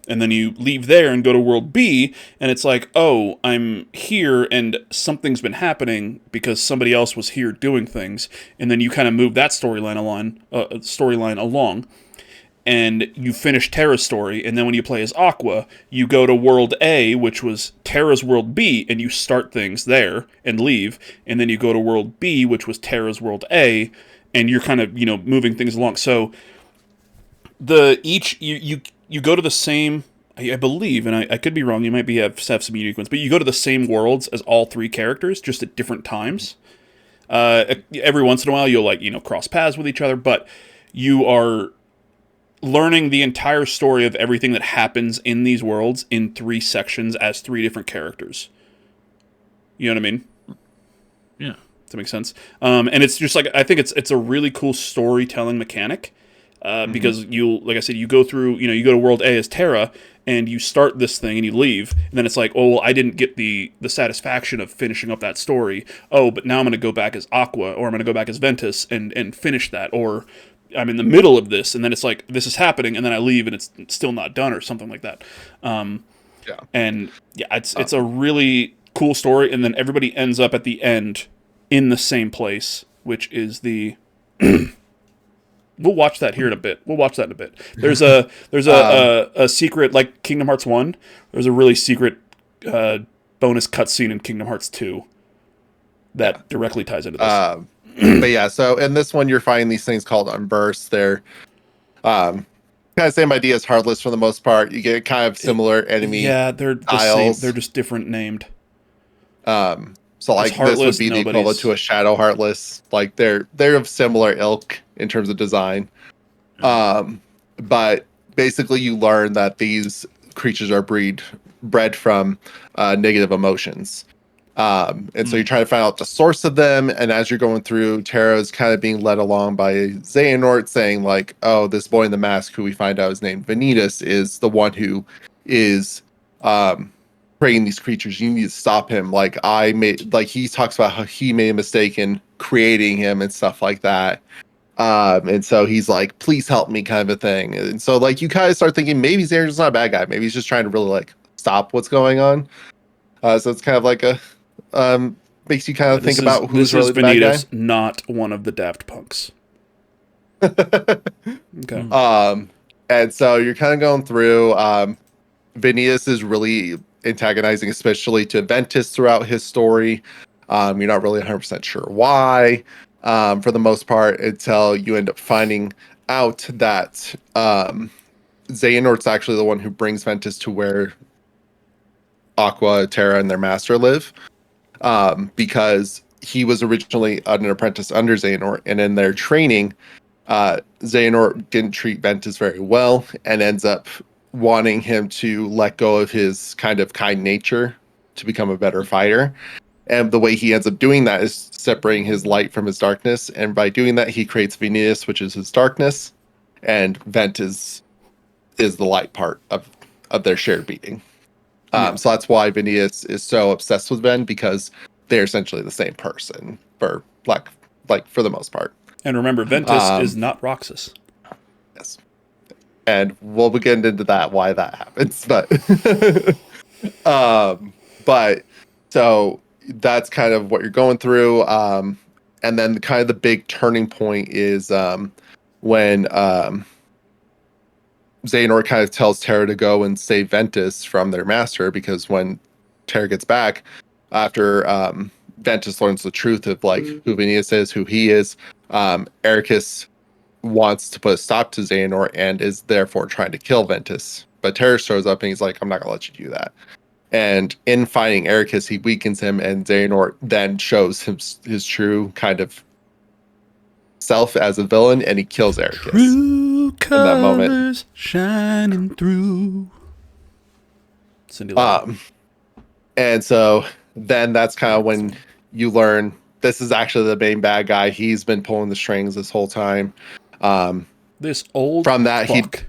and then you leave there and go to world B, and it's like, oh, I'm here, and something's been happening because somebody else was here doing things, and then you kind of move that storyline along, and you finish Terra's story, and then when you play as Aqua, you go to world A, which was Terra's world B, and you start things there and leave, and then you go to world B, which was Terra's world A, and you're kind of, you know, moving things along. So you go to the same, I believe, and I could be wrong, you might have some unique ones, but you go to the same worlds as all 3 characters, just at different times. Every once in a while, you'll, like, you know, cross paths with each other, but you are learning the entire story of everything that happens in these worlds in 3 sections as 3 different characters. You know what I mean? Yeah. Does that make sense? And it's just like, I think it's a really cool storytelling mechanic. Because like I said, you go through, you know, you go to world A as Terra, and you start this thing and you leave, and then it's like, oh, well, I didn't get the satisfaction of finishing up that story. Oh, but now I'm going to go back as Aqua, or I'm going to go back as Ventus and finish that, or I'm in the middle of this, and then it's like, this is happening, and then I leave and it's still not done, or something like that. Yeah. And yeah, it's a really cool story, and then everybody ends up at the end in the same place, which is the We'll watch that here in a bit. There's a secret, like Kingdom Hearts 1. There's a really secret bonus cutscene in Kingdom Hearts 2 that directly ties into this. But yeah, so in this one, you're finding these things called unbursts. They're kind of same idea as Heartless for the most part. You get kind of similar enemy. Yeah, they're the same. They're just different named. So like this would be the equivalent to a Shadow Heartless. Like they're of similar ilk in terms of design. But basically you learn that these creatures are bred from negative emotions. And so you're trying to find out the source of them, and as you're going through, Terra's kind of being led along by Xehanort saying like, oh, this boy in the mask who we find out is named Vanitas is the one who is creating these creatures. You need to stop him. Like he talks about how he made a mistake in creating him and stuff like that. And so he's like, please help me, kind of a thing. And so like you kind of start thinking maybe Xehanort's not a bad guy. Maybe he's just trying to really like stop what's going on. So it's kind of like a makes you kind of think about who's really the bad guy. Not one of the Daft Punks. Okay. And so you're kind of going through. Vanitas is really antagonizing, especially to Ventus throughout his story. You're not really 100% sure why, for the most part, until you end up finding out that Xehanort's actually the one who brings Ventus to where Aqua, Terra, and their master live, because he was originally an apprentice under Xehanort, and in their training, Xehanort didn't treat Ventus very well, and ends up wanting him to let go of his kind of kind nature to become a better fighter. And the way he ends up doing that is separating his light from his darkness, and by doing that, he creates Vanitas, which is his darkness, and Ventus is the light part of their shared being. So that's why Vanitas is so obsessed with Ven, because they're essentially the same person for like for the most part. And remember, Ventus is not Roxas. Yes. And we'll get into that, why that happens. But so that's kind of what you're going through. And then kind of the big turning point is when Xehanort kind of tells Terra to go and save Ventus from their master, because when Terra gets back, after Ventus learns the truth of like who Vanitas is, who he is, Ericus wants to put a stop to Xehanort and is therefore trying to kill Ventus. But Terra shows up and he's like, I'm not gonna let you do that. And in fighting Ericus, he weakens him, and Xehanort then shows his true kind of self as a villain, and he kills Ericus. True that moment. colors shining through. Cindy Lauper. And so then that's kind of when you learn this is actually the main bad guy. He's been pulling the strings this whole time. This old From that, fuck.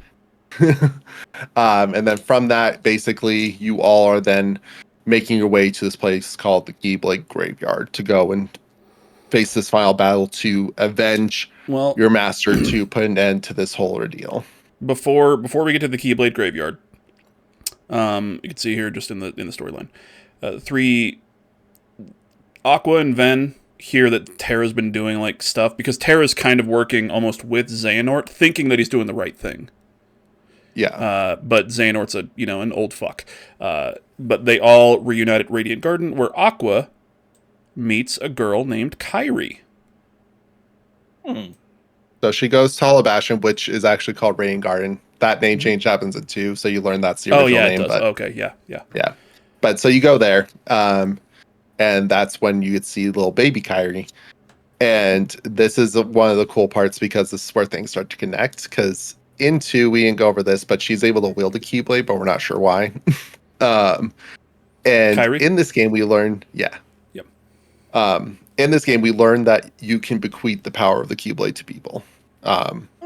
and then from that, basically, you all are then making your way to this place called the Keyblade Graveyard to go and face this final battle to avenge your master to put an end to this whole ordeal. Before we get to the Keyblade Graveyard, you can see here just in the storyline, three Aqua and Ven hear that Terra's been doing like stuff because Terra's kind of working almost with Xehanort, thinking that he's doing the right thing. Yeah. But Xehanort's an old fuck. But they all reunite at Radiant Garden, where Aqua meets a girl named Kairi. So she goes to Hollow Bastion, which is actually called Radiant Garden. That name change happens in 2, so you learn that's the original name. It does. But, okay, yeah. But so you go there, and that's when you get to see little baby Kairi. And this is one of the cool parts because this is where things start to connect. Because in 2, we didn't go over this, but she's able to wield a Keyblade, but we're not sure why. And Kairi? in this game, we learn, Yep. In this game, we learn that you can bequeath the power of the Keyblade to people.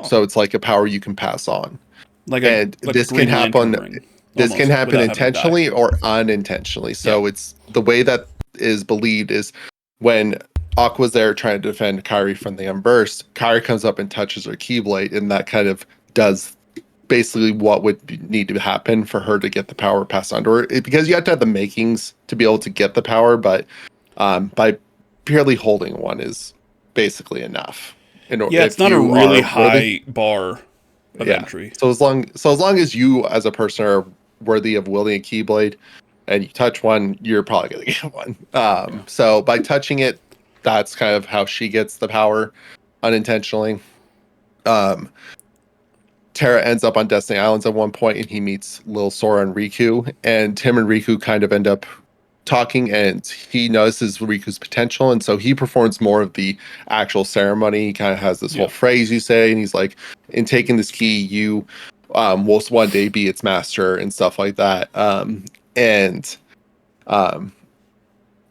So it's like a power you can pass on. This can happen. This can happen intentionally or unintentionally. So it's the way that is believed is when Aqua's there trying to defend Kairi from the Unburst, Kairi comes up and touches her Keyblade, and that kind of does basically what would need to happen for her to get the power passed on to her. Because you have to have the makings to be able to get the power, but by purely holding one is basically enough. It's not a really high bar of entry. So as long as you as a person are worthy of wielding a Keyblade and you touch one, you're probably gonna get one. So by touching it, that's kind of how she gets the power unintentionally. Terra ends up on Destiny Islands at one point, and he meets Lil Sora and Riku, and him and Riku kind of end up talking, and he notices Riku's potential, and so he performs more of the actual ceremony. He kind of has this whole phrase you say, and he's like, in taking this key, you will one day be its master and stuff like that.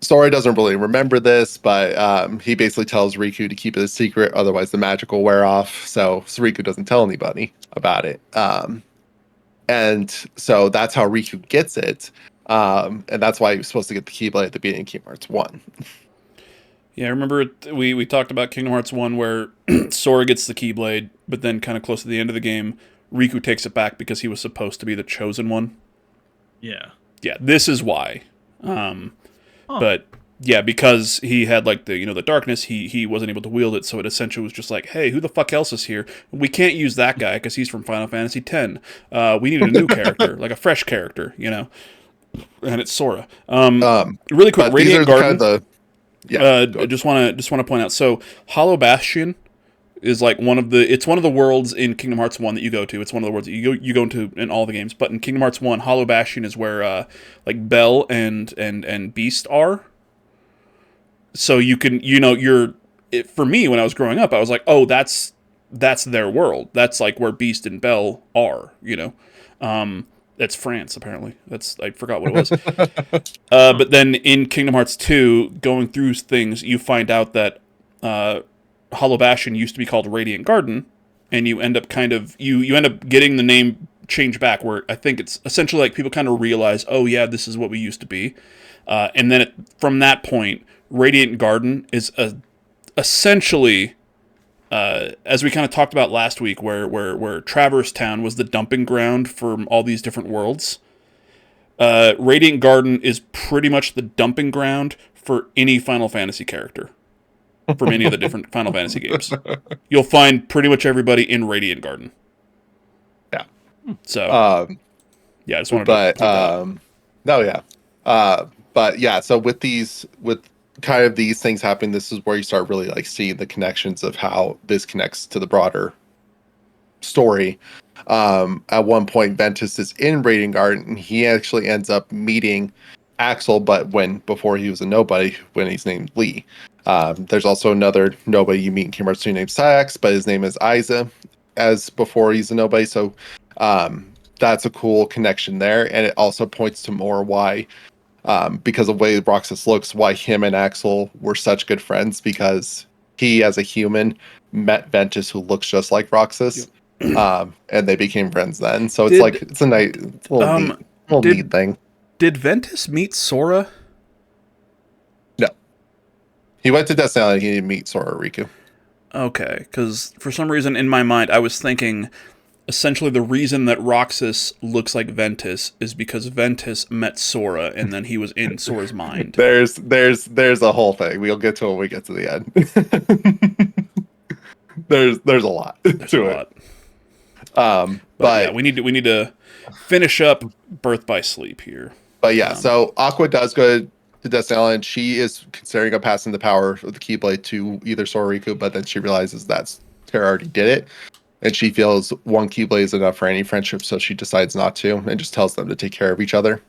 Sora doesn't really remember this, but he basically tells Riku to keep it a secret, otherwise the magic will wear off. So Riku doesn't tell anybody about it. And so that's how Riku gets it. And that's why he was supposed to get the Keyblade at the beginning of Kingdom Hearts 1. Yeah, I remember we talked about Kingdom Hearts 1 where Sora gets the Keyblade, but then kind of close to the end of the game, Riku takes it back because he was supposed to be the chosen one. Yeah. Yeah, this is why. But yeah, because he had like the darkness, he wasn't able to wield it, so it essentially was just like, hey, who the fuck else is here? We can't use that guy because he's from Final Fantasy X. We need a new character, like a fresh character, and it's Sora. Really quick, Radiant Garden. Just want to point out. So Hollow Bastion is like one of the worlds in Kingdom Hearts 1 that you go to. It's one of the worlds that you go into in all the games. But in Kingdom Hearts 1, Hollow Bastion is where like Belle and Beast are. So you can for me when I was growing up, I was like, oh, that's their world. That's like where Beast and Belle are. That's France, apparently. I forgot what it was. But then in Kingdom Hearts 2, going through things, you find out that Hollow Bastion used to be called Radiant Garden, and you end up you end up getting the name changed back, where I think it's essentially like people kind of realize, oh yeah, this is what we used to be. And then from that point, Radiant Garden is essentially... as we kind of talked about last week, where Traverse Town was the dumping ground for all these different worlds, Radiant Garden is pretty much the dumping ground for any Final Fantasy character from any of the different Final Fantasy games. You'll find pretty much everybody in Radiant Garden. Yeah. So, I just wanted to... But yeah, so with kind of these things happening, this is where you start really like seeing the connections of how this connects to the broader story, at one point Ventus is in Raiden Guard, and he actually ends up meeting Axel, but before he was a nobody, when he's named Lee. There's also another nobody you meet in Kingdom Hearts 2 named Sax, but his name is Isa, as before he's a nobody. So that's a cool connection there, and it also points to more why, because of the way Roxas looks, why him and Axel were such good friends, because he, as a human, met Ventus, who looks just like Roxas, and they became friends then. So it's a nice little neat thing. Did Ventus meet Sora? No. He went to Destiny Island, he didn't meet Sora or Riku. Okay, because for some reason in my mind I was thinking essentially the reason that Roxas looks like Ventus is because Ventus met Sora and then he was in Sora's mind. There's a whole thing. We'll get to it when we get to the end. there's a lot to it. But yeah, we need to finish up Birth by Sleep here. But yeah, so Aqua does go to Destiny Island. She is considering passing the power of the Keyblade to either Sora or Riku, but then she realizes that Terra already did it, and she feels one Keyblade is enough for any friendship, so she decides not to, and just tells them to take care of each other.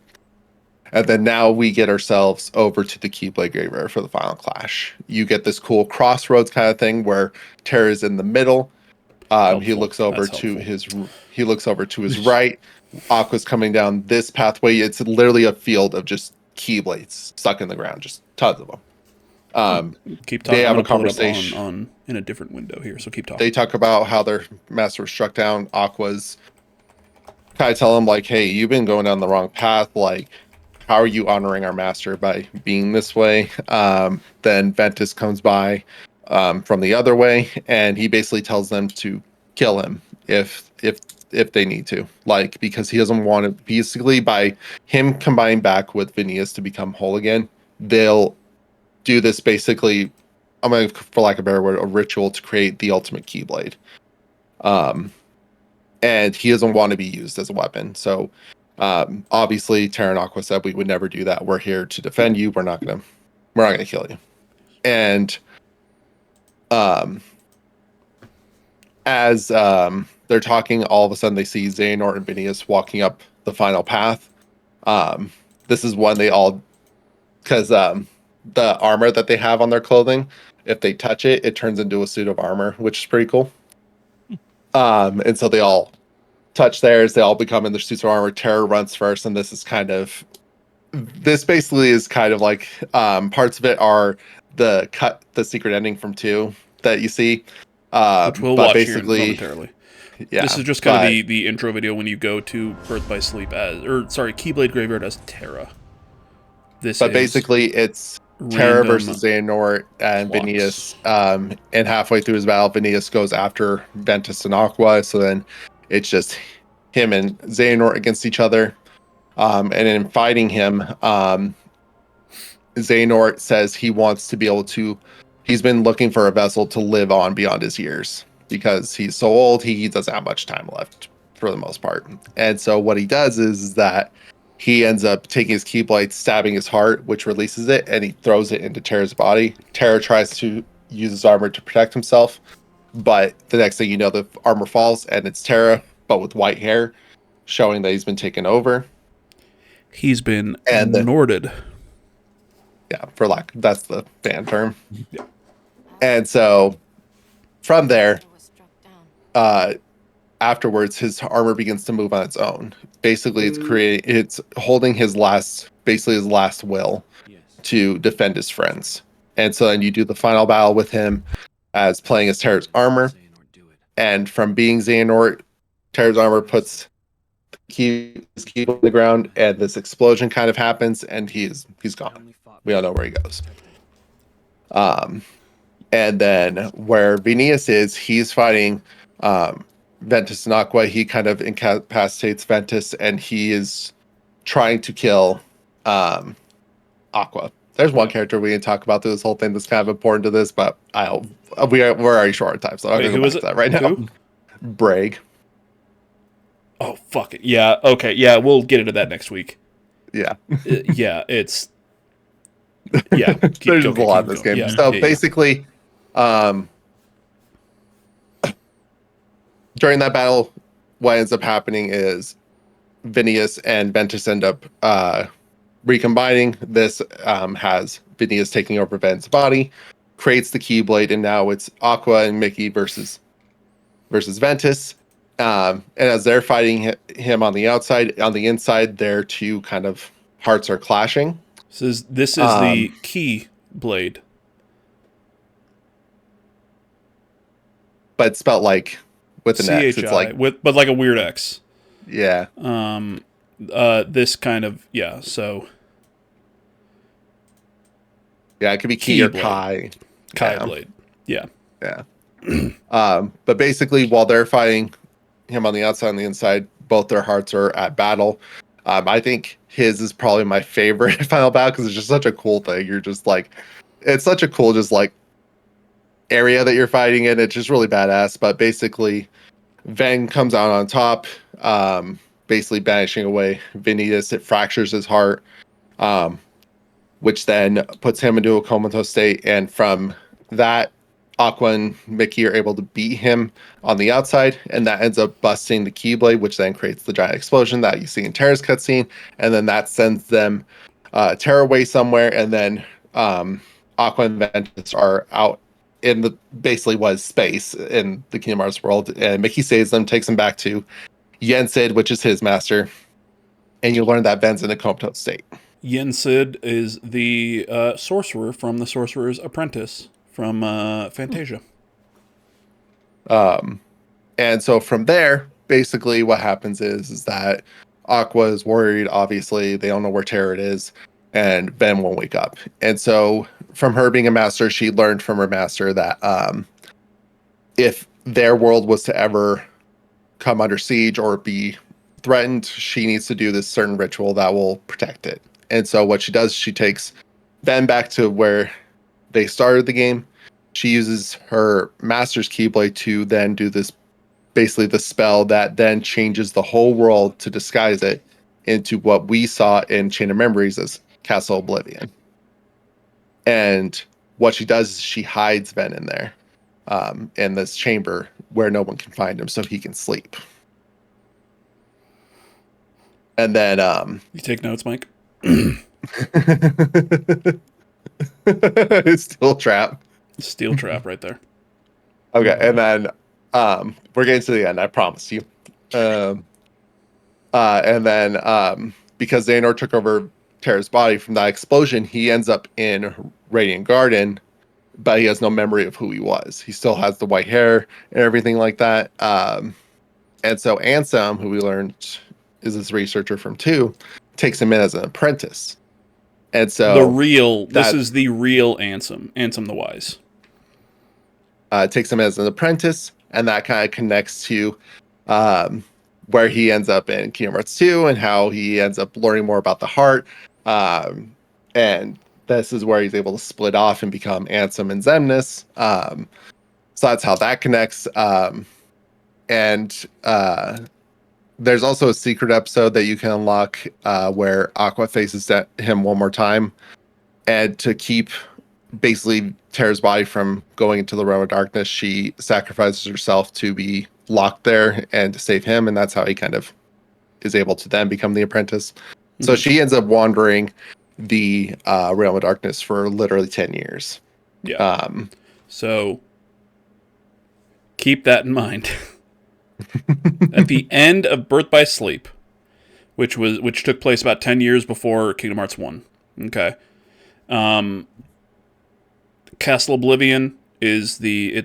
And then now we get ourselves over to the Keyblade Graveyard for the final clash. You get this cool crossroads kind of thing where Terra is in the middle. He looks over to his right. Aqua's coming down this pathway. It's literally a field of just Keyblades stuck in the ground, just tons of them. Keep talking. They have a conversation on in a different window here, so keep talking. They talk about how their master was struck down. Aqua's kind of tell him, like, hey, you've been going down the wrong path. Like, how are you honoring our master by being this way? Then Ventus comes by from the other way, and he basically tells them to kill him if they need to, like, because he doesn't want to. Basically, by him combining back with Phineas to become whole again, they'll do this basically, I'm going to, for lack of a better word, a ritual to create the ultimate Keyblade. And he doesn't want to be used as a weapon. So obviously Terra and Aqua said, we would never do that. We're here to defend you. We're not gonna kill you. And as they're talking, all of a sudden they see Xehanort and Phineas walking up the final path. This is when they all, because the armor that they have on their clothing, if they touch it, it turns into a suit of armor, which is pretty cool. And so they all touch theirs. They all become in their suits of armor. Terra runs first, and this basically is kind of like, parts of it are the secret ending from 2 that you see. Which we'll watch basically here momentarily. Yeah, this is just kind of the intro video when you go to Birth by Sleep Keyblade Graveyard as Terra. Basically it's Terra versus Xehanort and Phineas. And halfway through his battle, Phineas goes after Ventus and Aqua. So then it's just him and Xehanort against each other. And in fighting him, Xehanort says he wants to be able to. He's been looking for a vessel to live on beyond his years, because he's so old, he doesn't have much time left for the most part. And so what he does is that he ends up taking his Keyblade, stabbing his heart, which releases it, and he throws it into Terra's body. Terra tries to use his armor to protect himself, but the next thing you know, the armor falls, and it's Terra, but with white hair, showing that he's been taken over. He's been Norded. Yeah, that's the fan term. Yeah. And so from there, afterwards, his armor begins to move on its own. Basically, it's holding his last will to defend his friends. And so then you do the final battle with him as playing as Terra's armor. And from being Xehanort, Terra's armor puts his key on the ground, and this explosion kind of happens, and he's gone. We don't know where he goes. And then where Phineas is, he's fighting Ventus and Aqua. He kind of incapacitates Ventus, and he is trying to kill Aqua. There's one character we didn't talk about through this whole thing that's kind of important to this, but we're already short on time, so I'm going to go back to that right now. Braig. Oh, fuck it. Yeah, okay. Yeah, we'll get into that next week. Yeah. Yeah, it's... Yeah. There's a lot in this game. Yeah, so basically... during that battle, what ends up happening is Phineas and Ventus end up recombining. This has Phineas taking over Ven's body, creates the Keyblade, and now it's Aqua and Mickey versus Ventus. And as they're fighting him on the outside, on the inside, their two kind of hearts are clashing. This is the Keyblade. But it's spelled like with an X. It's like but like a weird X. Yeah. This kind of so. Yeah, it could be Key or Kai. Blade. Yeah. Yeah. But basically, while they're fighting him on the outside and the inside, both their hearts are at battle. I think his is probably my favorite final battle because it's just such a cool thing. You're just like, it's such a cool, just like area that you're fighting in. It's just really badass. But basically, Ven comes out on top, basically banishing away Vanitas. It fractures his heart, which then puts him into a comatose state. And from that, Aqua and Mickey are able to beat him on the outside, and that ends up busting the Keyblade, which then creates the giant explosion that you see in Terra's cutscene, and then that sends them Terra away somewhere, and then Aqua and Ventus are out in the basically was space in the Kingdom Hearts world, and Mickey saves them, takes them back to Yensid, which is his master, and you learn that Ven's in a comatose state. Yensid is the sorcerer from the Sorcerer's Apprentice from Fantasia. And so from there, basically what happens is that Aqua is worried. Obviously, they don't know where Terra is, and Ven won't wake up. And so from her being a master, she learned from her master that if their world was to ever come under siege or be threatened, she needs to do this certain ritual that will protect it. And so what she does, she takes Ven back to where they started the game. She uses her master's Keyblade to then do this, basically the spell that then changes the whole world to disguise it into what we saw in Chain of Memories as Castle Oblivion. And what she does is she hides Ven in there, in this chamber where no one can find him so he can sleep. And then you take notes, Mike? Steel trap. Steel trap right there. Okay, and then we're getting to the end, I promise you. And then because Xehanort took over Terra's body from that explosion, he ends up in Radiant Garden, but he has no memory of who he was. He still has the white hair and everything like that. And so Ansem, who we learned is this researcher from 2, takes him in as an apprentice. And so this is the real Ansem the Wise. Takes him as an apprentice, and that kind of connects to where he ends up in Kingdom Hearts 2 and how he ends up learning more about the heart. And this is where he's able to split off and become Ansem and Xemnas. So that's how that connects. And there's also a secret episode that you can unlock where Aqua faces him one more time. And to keep basically Terra's body from going into the realm of darkness, she sacrifices herself to be locked there and to save him. And that's how he kind of is able to then become the apprentice. Mm-hmm. So she ends up wandering the realm of darkness for literally 10 years. Yeah. So keep that in mind. At the end of Birth by Sleep, which took place about 10 years before Kingdom Hearts 1. Okay. Castle Oblivion is their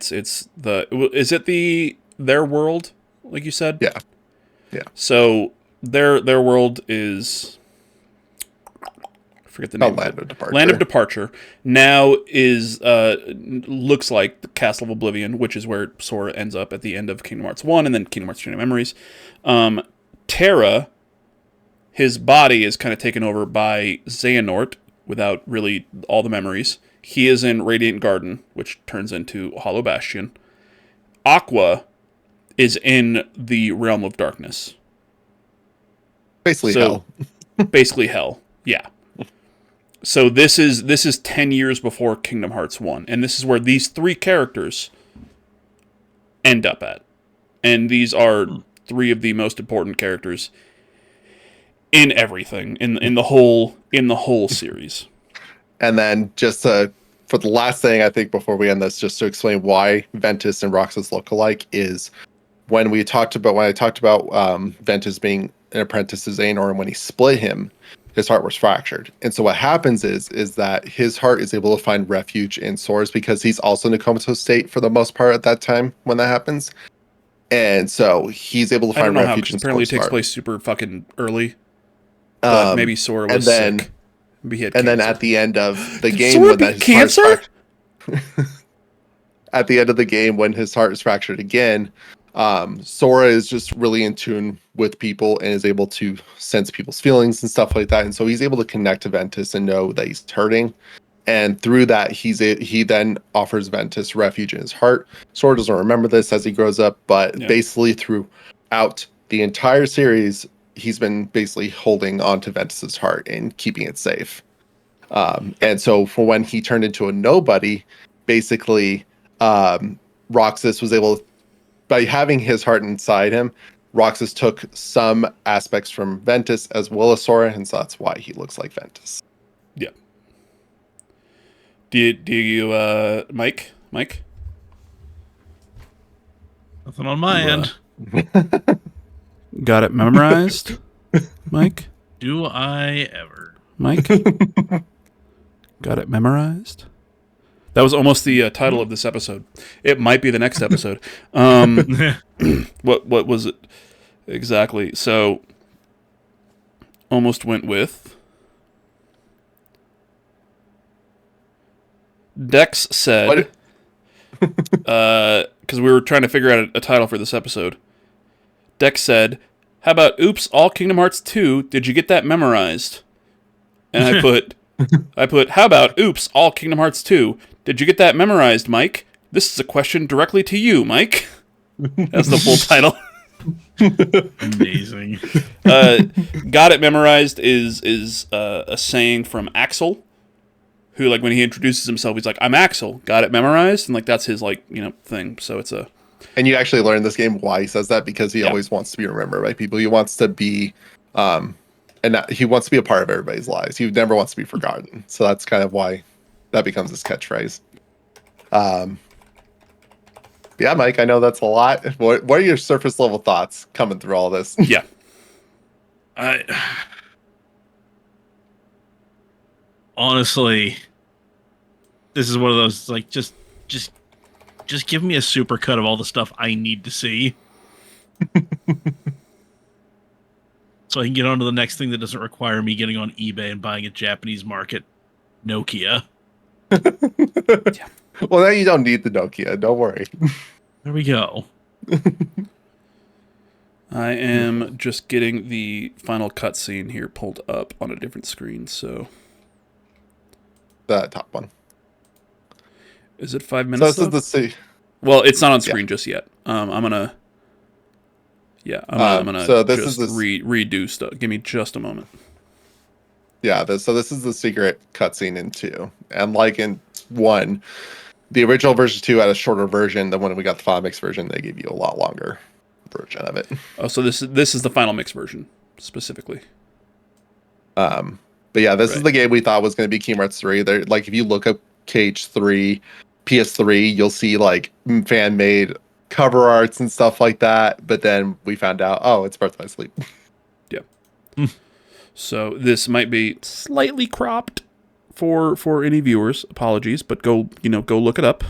world, like you said? Yeah. Yeah. So their world is, I forget the name. Land of Departure. Land of Departure now is looks like the Castle of Oblivion, which is where Sora ends up at the end of Kingdom Hearts 1 and then Kingdom Hearts Chain of Memories. Terra, his body is kind of taken over by Xehanort without really all the memories. He is in Radiant Garden, which turns into Hollow Bastion. Aqua is in the Realm of Darkness. Basically hell. Basically hell, yeah. So this is 10 years before Kingdom Hearts 1, and this is where these 3 characters end up at. And these are three of the most important characters in everything, in the whole series. And then just for the last thing, I think before we end this, just to explain why Ventus and Roxas look alike is when I talked about Ventus being an apprentice to Xehanort, and when he split him, his heart was fractured. And so what happens is that his heart is able to find refuge in Sora's because he's also in a comatose state for the most part at that time when that happens. And so he's able to I don't find know how, refuge 'cause in apparently it Sora's takes heart. place super fucking early. But maybe Sora was sick. Maybe he had and then cancer. at the end of the Did game, Sora when beat his heart is cancer? at the end of the game, when his heart is fractured again, Sora is just really in tune with people and is able to sense people's feelings and stuff like that. And so he's able to connect to Ventus and know that he's hurting. And through that, he then offers Ventus refuge in his heart. Sora doesn't remember this as he grows up, but basically throughout the entire series, he's been basically holding on to Ventus's heart and keeping it safe. And so for when he turned into a nobody, basically, Roxas was able, by having his heart inside him, Roxas took some aspects from Ventus as well as Sora, and so that's why he looks like Ventus. Yeah. Do you Mike? Nothing on my end. Got it memorized, Mike? Do I ever? Mike? Got it memorized? That was almost the title of this episode. It might be the next episode. What was it exactly? So, almost went with... Dex said... because we were trying to figure out a title for this episode. Dex said, how about Oops, All Kingdom Hearts 2, did you get that memorized? And I put, how about Oops, All Kingdom Hearts 2, did you get that memorized, Mike? This is a question directly to you, Mike. That's the full title. Amazing. Got it memorized is a saying from Axel, who, like, when he introduces himself, he's like, I'm Axel, got it memorized? And, like, that's his, like, thing. So it's a... And you actually learn this game why he says that, because he always wants to be remembered by people. He wants to be, he wants to be a part of everybody's lives. He never wants to be forgotten. So that's kind of why that becomes his catchphrase. Yeah, Mike, I know that's a lot. What are your surface level thoughts coming through all this? Yeah. Honestly, this is one of those, like, just give me a super cut of all the stuff I need to see. So I can get on to the next thing that doesn't require me getting on eBay and buying a Japanese market Nokia. Yeah. Well, now you don't need the Nokia. Don't worry. There we go. I am just getting the final cutscene here pulled up on a different screen, so... The top one. Is it 5 minutes? So this is well, it's not on screen just yet. I'm gonna so this just is redo stuff. Give me just a moment. Yeah, so this is the secret cutscene in 2. And like in 1, the original version 2 had a shorter version than when we got the final mix version. They gave you a lot longer version of it. Oh, so this is the final mix version specifically. But yeah, this is the game we thought was going to be Kingdom Hearts 3. There, like, if you look up KH3, PS3, you'll see like fan made cover arts and stuff like that. But then we found out, oh, it's Birth by Sleep. Yeah. So this might be slightly cropped for any viewers. Apologies, but go look it up.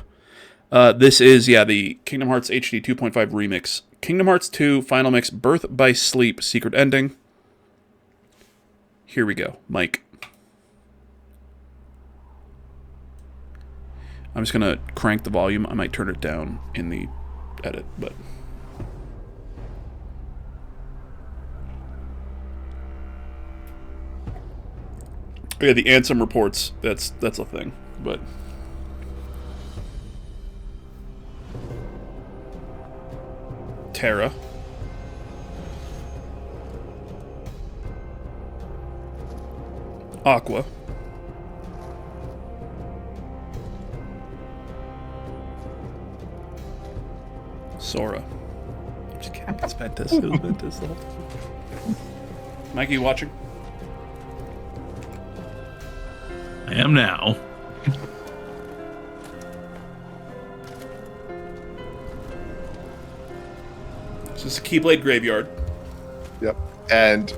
This is the Kingdom Hearts HD 2.5 remix. Kingdom Hearts 2 Final Mix Birth by Sleep Secret Ending. Here we go, Mike. I'm just gonna crank the volume. I might turn it down in the edit, but yeah, the Ansem reports. That's a thing, but. Terra. Aqua. Sora. Just kidding. It's Ventus. It was Ventus the whole time. Mike, you watching? I am now. This is a Keyblade graveyard. Yep. And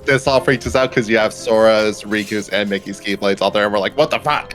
this all freaks us out because you have Sora's, Riku's, and Mickey's Keyblades all there, and we're like, what the fuck?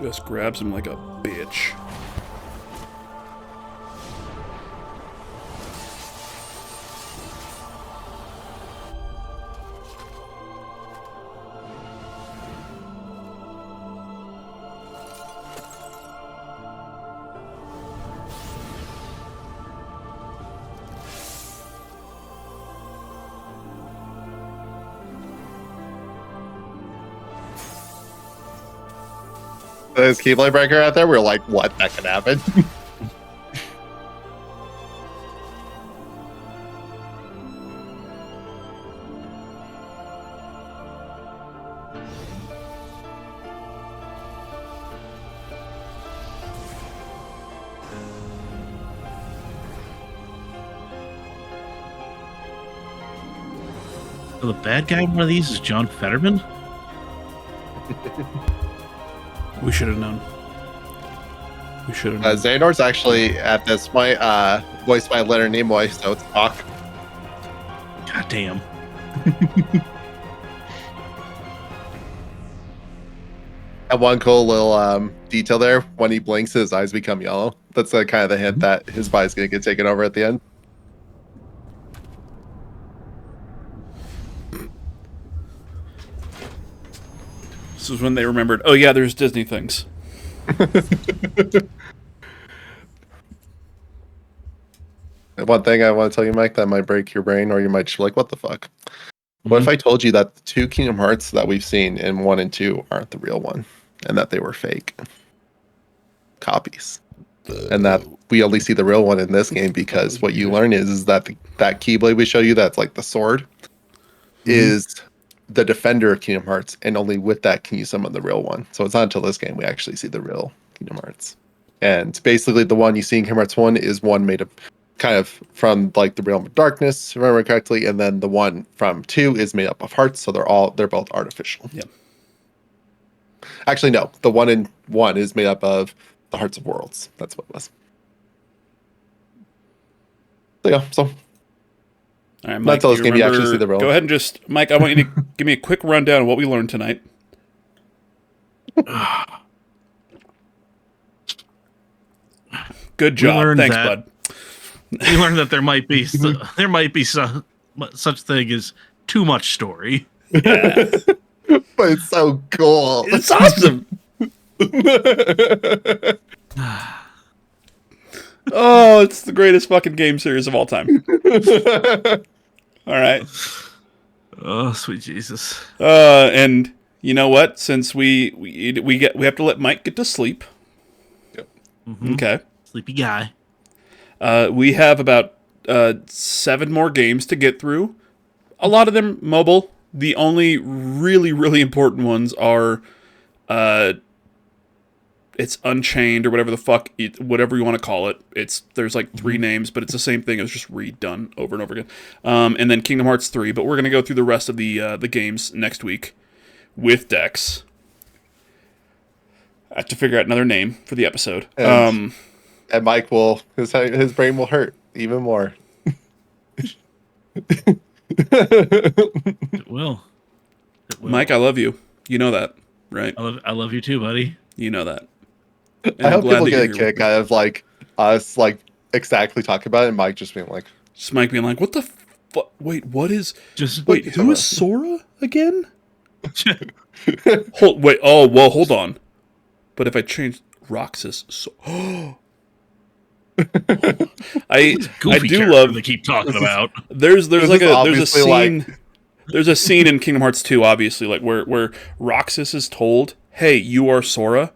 Just grabs him like a bitch. There's Keyblade Breaker out there. We're like, what? That could happen. So the bad guy in one of these is John Fetterman? We should have known. We should have known. Xehanort's actually, at this point, voiced by Leonard Nimoy, so it's Spock. God damn. And one cool little detail there, when he blinks, his eyes become yellow. That's kind of the hint that his body's going to get taken over at the end. This is when they remembered, oh yeah, there's Disney things. One thing I want to tell you, Mike, that might break your brain, or you might just be like, what the fuck? What if I told you that the two Kingdom Hearts that we've seen in 1 and 2 aren't the real one, and that they were fake copies? And that we only see the real one in this game because what you learn is that that Keyblade we show you, that's like the sword, is the defender of Kingdom Hearts, and only with that can you summon the real one. So it's not until this game we actually see the real Kingdom Hearts. And basically the one you see in Kingdom Hearts 1 is one made of kind of from like the Realm of Darkness, if I remember correctly, and then the one from 2 is made up of hearts, so they're both artificial. Yep. Actually, no. The one in 1 is made up of the Hearts of Worlds. That's what it was. So yeah, so All right, not Mike, until this do game you actually see the real. Go ahead and just, Mike, I want you to give me a quick rundown of what we learned tonight. Good job. learned Thanks, that- bud. We learned that there might be some such thing as too much story. Yeah. But it's so cool. It's awesome. Oh, it's the greatest fucking game series of all time. All right. Oh, sweet Jesus. And you know what? Since we have to let Mike get to sleep. Yep. Okay. Sleepy guy. We have about 7 more games to get through. A lot of them mobile. The only really, really important ones are it's Unchained or whatever the fuck, whatever you want to call it. There's like 3 names, but it's the same thing. It was just redone over and over again. And then Kingdom Hearts 3. But we're gonna go through the rest of the games next week with Dex. I have to figure out another name for the episode. And Mike will his brain will hurt even more. It will. Mike, I love you. You know that, right? I love you too, buddy. You know that. And I I'm hope glad people that get you're a here kick with me. out of like us like exactly talking about it, and Mike just being like, Just Mike being like, what the fuck? Wait, what is... Just Wait, who is Sora again? Hold on. But if I change Roxas... I goofy do character love... they keep talking about. There's This like is there's a obviously, scene... like- There's a scene in Kingdom Hearts 2, obviously, like where Roxas is told, hey, you are Sora.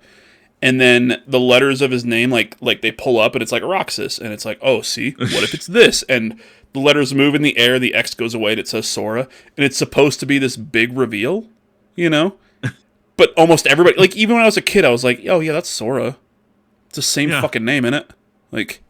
And then the letters of his name, like they pull up, and it's like Roxas, and it's like, oh, see, what if it's this? And the letters move in the air, the X goes away, and it says Sora, and it's supposed to be this big reveal, you know? But almost everybody, like even when I was a kid, I was like, oh yeah, that's Sora. It's the same fucking name, innit? Like,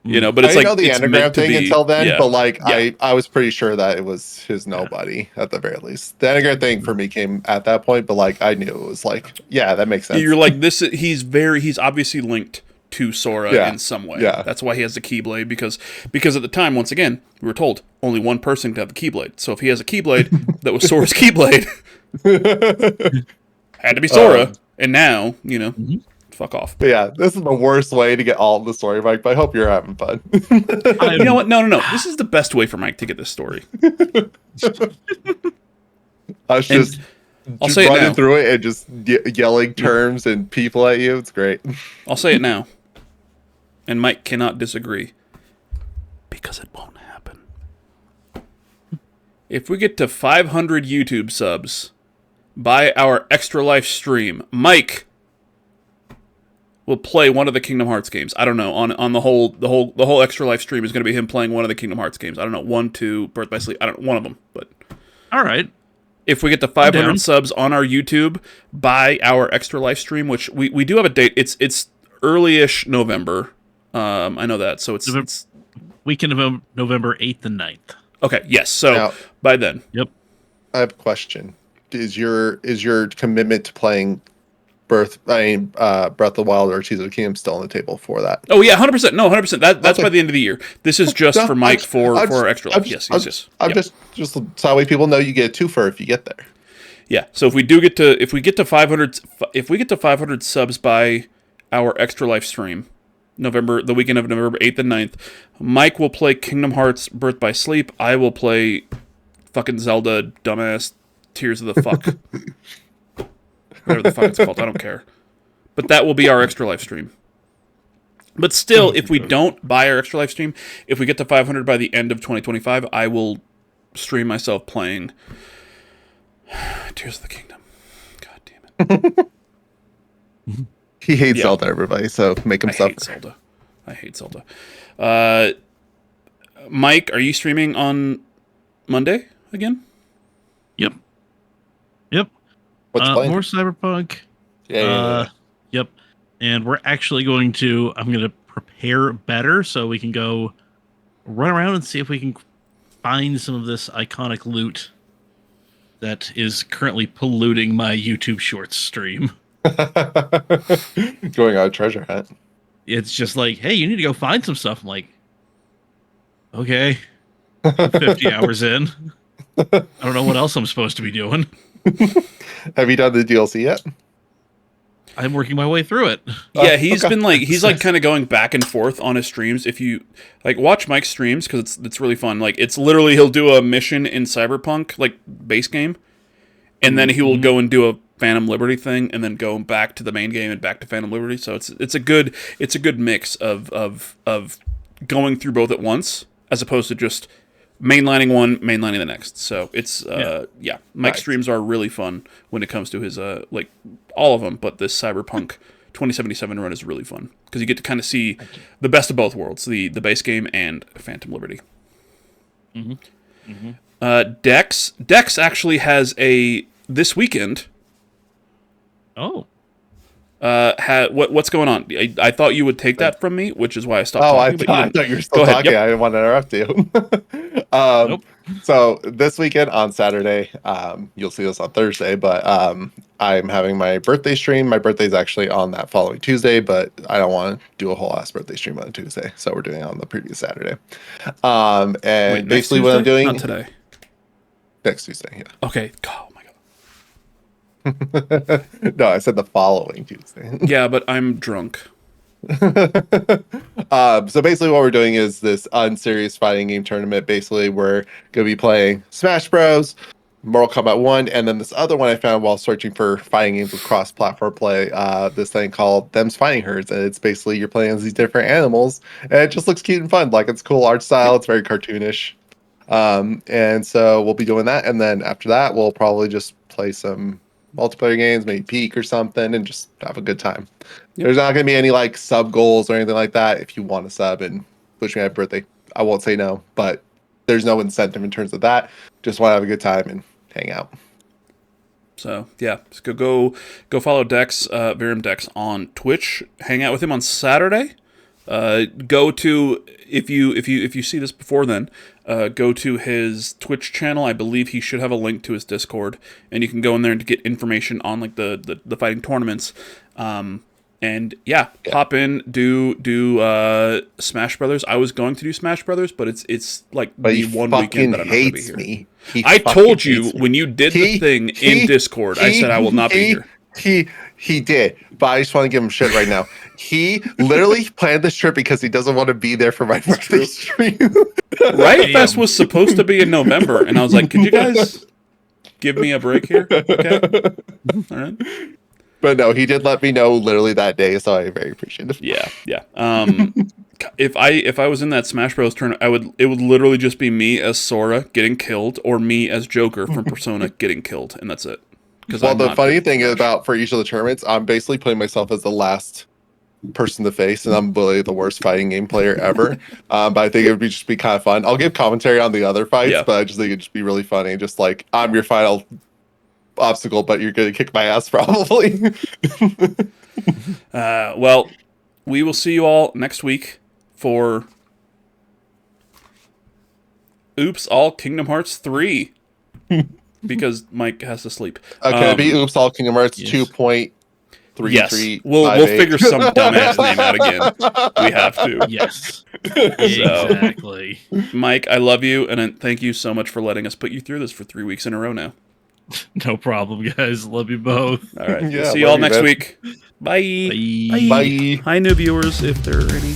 you know, but it's I like didn't know the it's anagram meant to thing be, until then, yeah. but like Yeah. I was pretty sure that it was his nobody at the very least. The anagram thing for me came at that point, but like I knew it was like, yeah, that makes sense. You're like this. He's obviously linked to Sora in some way. Yeah. That's why he has the Keyblade because at the time, once again, we were told only one person could have the Keyblade. So if he has a Keyblade that was Sora's Keyblade, had to be Sora. And now, you know, fuck off. But yeah, this is the worst way to get all of the story, Mike. But I hope you're having fun. You know what? No. This is the best way for Mike to get this story. I was just I'll say it running now. through it and just yelling terms and people at you. It's great. I'll say it now. And Mike cannot disagree. Because it won't happen. If we get to 500 YouTube subs by our Extra Life stream, Mike will play one of the Kingdom Hearts games. I don't know. On the whole Extra Life stream is going to be him playing one of the Kingdom Hearts games. I don't know. 1, 2, Birth by Sleep. I don't know. One of them. But All right. if we get to down. 500 subs on our YouTube by our Extra Life stream, which we do have a date. It's early-ish November. I know that. So it's Weekend of November 8th and 9th. okay. Yes. So Now- by then. Yep. I have a question. Is your commitment to playing Breath of the Wild or Tears of the Kingdom still on the table for that? Oh yeah, 100%. No, 100%. That's Okay. by the end of the year. This is just No, for Mike for our Extra Life. I'm Yes. I'm Yep. just so that way people know you get a twofer if you get there. Yeah. So if we get to 500 subs by our Extra Life stream, the weekend of November 8th and 9th, Mike will play Kingdom Hearts Birth by Sleep. I will play fucking Zelda dumbass Tears of the Fuck. Whatever the fuck it's called, I don't care. But that will be our Extra Life stream. But still, if we don't buy our Extra Life stream, if we get to 500 by the end of 2025, I will stream myself playing Tears of the Kingdom. God damn it. He hates Yeah. Zelda, everybody, so make him I suffer. hate Zelda. I hate Zelda. Mike, are you streaming on Monday again? Yep. Yep. What's playing? More Cyberpunk. Yeah. Yep. And we're actually I'm going to prepare better so we can go run around and see if we can find some of this iconic loot that is currently polluting my YouTube Shorts stream. Going on a treasure hunt. It's just like, hey, you need to go find some stuff. I'm like, okay. I'm 50 hours in. I don't know what else I'm supposed to be doing. Have you done the DLC yet? I'm working my way through it. Yeah, he's Okay. been he's kind of going back and forth on his streams. If you watch Mike's streams, because it's really fun. It's literally he'll do a mission in Cyberpunk base game, and then he will go and do a Phantom Liberty thing, and then go back to the main game and back to Phantom Liberty. So it's a good mix of going through both at once, as opposed to just mainlining one, mainlining the next. So it's Mike's Nice. streams are really fun when it comes to his all of them, but this Cyberpunk 2077 run is really fun because you get to kind of see the best of both worlds, the base game and Phantom Liberty. Dex actually has this weekend. Oh. What's going on? I thought you would take that from me, which is why I stopped talking. but I thought you were still Go ahead, talking. yep. I didn't want to interrupt you. Nope. So this weekend on Saturday, you'll see this on Thursday, but I'm having my birthday stream. My birthday's actually on that following Tuesday, but I don't want to do a whole ass birthday stream on Tuesday, so we're doing it on the previous Saturday. And Wait, next basically what I'm Tuesday? doing Not today. next Tuesday. Okay. Oh my god. Yeah. No, I said the following Tuesday. Yeah, but I'm drunk. So basically what we're doing is this unserious fighting game tournament. Basically we're going to be playing Smash Bros, Mortal Kombat 1, and then this other one I found while searching for fighting games with cross-platform play, this thing called Them's Fighting Herds, and it's basically you're playing as these different animals, and it just looks cute and fun. It's cool art style, it's very cartoonish. And so we'll be doing that, and then after that we'll probably just play some multiplayer games, maybe Peak or something, and just have a good time. Yep. There's not going to be any sub goals or anything like that. If you want to sub and wish me happy birthday, I won't say no, but there's no incentive in terms of that. Just want to have a good time and hang out. So yeah, just go follow Dex, VerumDex on Twitch. Hang out with him on Saturday. Go to if you see this before then, go to his Twitch channel. I believe he should have a link to his Discord, and you can go in there and get information on the fighting tournaments. And yeah, hop in, do Smash Brothers. I was going to do Smash Brothers, but it's But the he one fucking weekend that I'm not going to be hates here. me. He I fucking told you hates me. when you did the thing in Discord, I said I will not be here. He did, but I just want to give him shit right now. He literally planned this trip because he doesn't want to be there for my birthday stream. Riot Fest was supposed to be in November, and I was like, could you guys give me a break here? Okay. All right. But no, he did let me know literally that day, so I'm very appreciative. Yeah. If I was in that Smash Bros tournament, it would literally just be me as Sora getting killed, or me as Joker from Persona getting killed, and that's it. Well, the funny thing about for each of the tournaments, I'm basically putting myself as the last person to face, and I'm really the worst fighting game player ever. But I think it would just be kind of fun. I'll give commentary on the other fights, but I just think it'd just be really funny. Just I'm your final obstacle, but you're gonna kick my ass probably. Well, we will see you all next week for Oops All Kingdom Hearts 3. Because Mike has to sleep. Okay, be Oops All Kingdom Hearts yes. 2.33. Yes, we'll figure some dumbass name out again. We have to. Yes. Exactly. Mike, I love you, and thank you so much for letting us put you through this for 3 weeks in a row now. No problem, guys. Love you both. All right. Yeah, See you love all you, next man. week. Bye. Bye. Bye. Hi, new viewers, if there are any.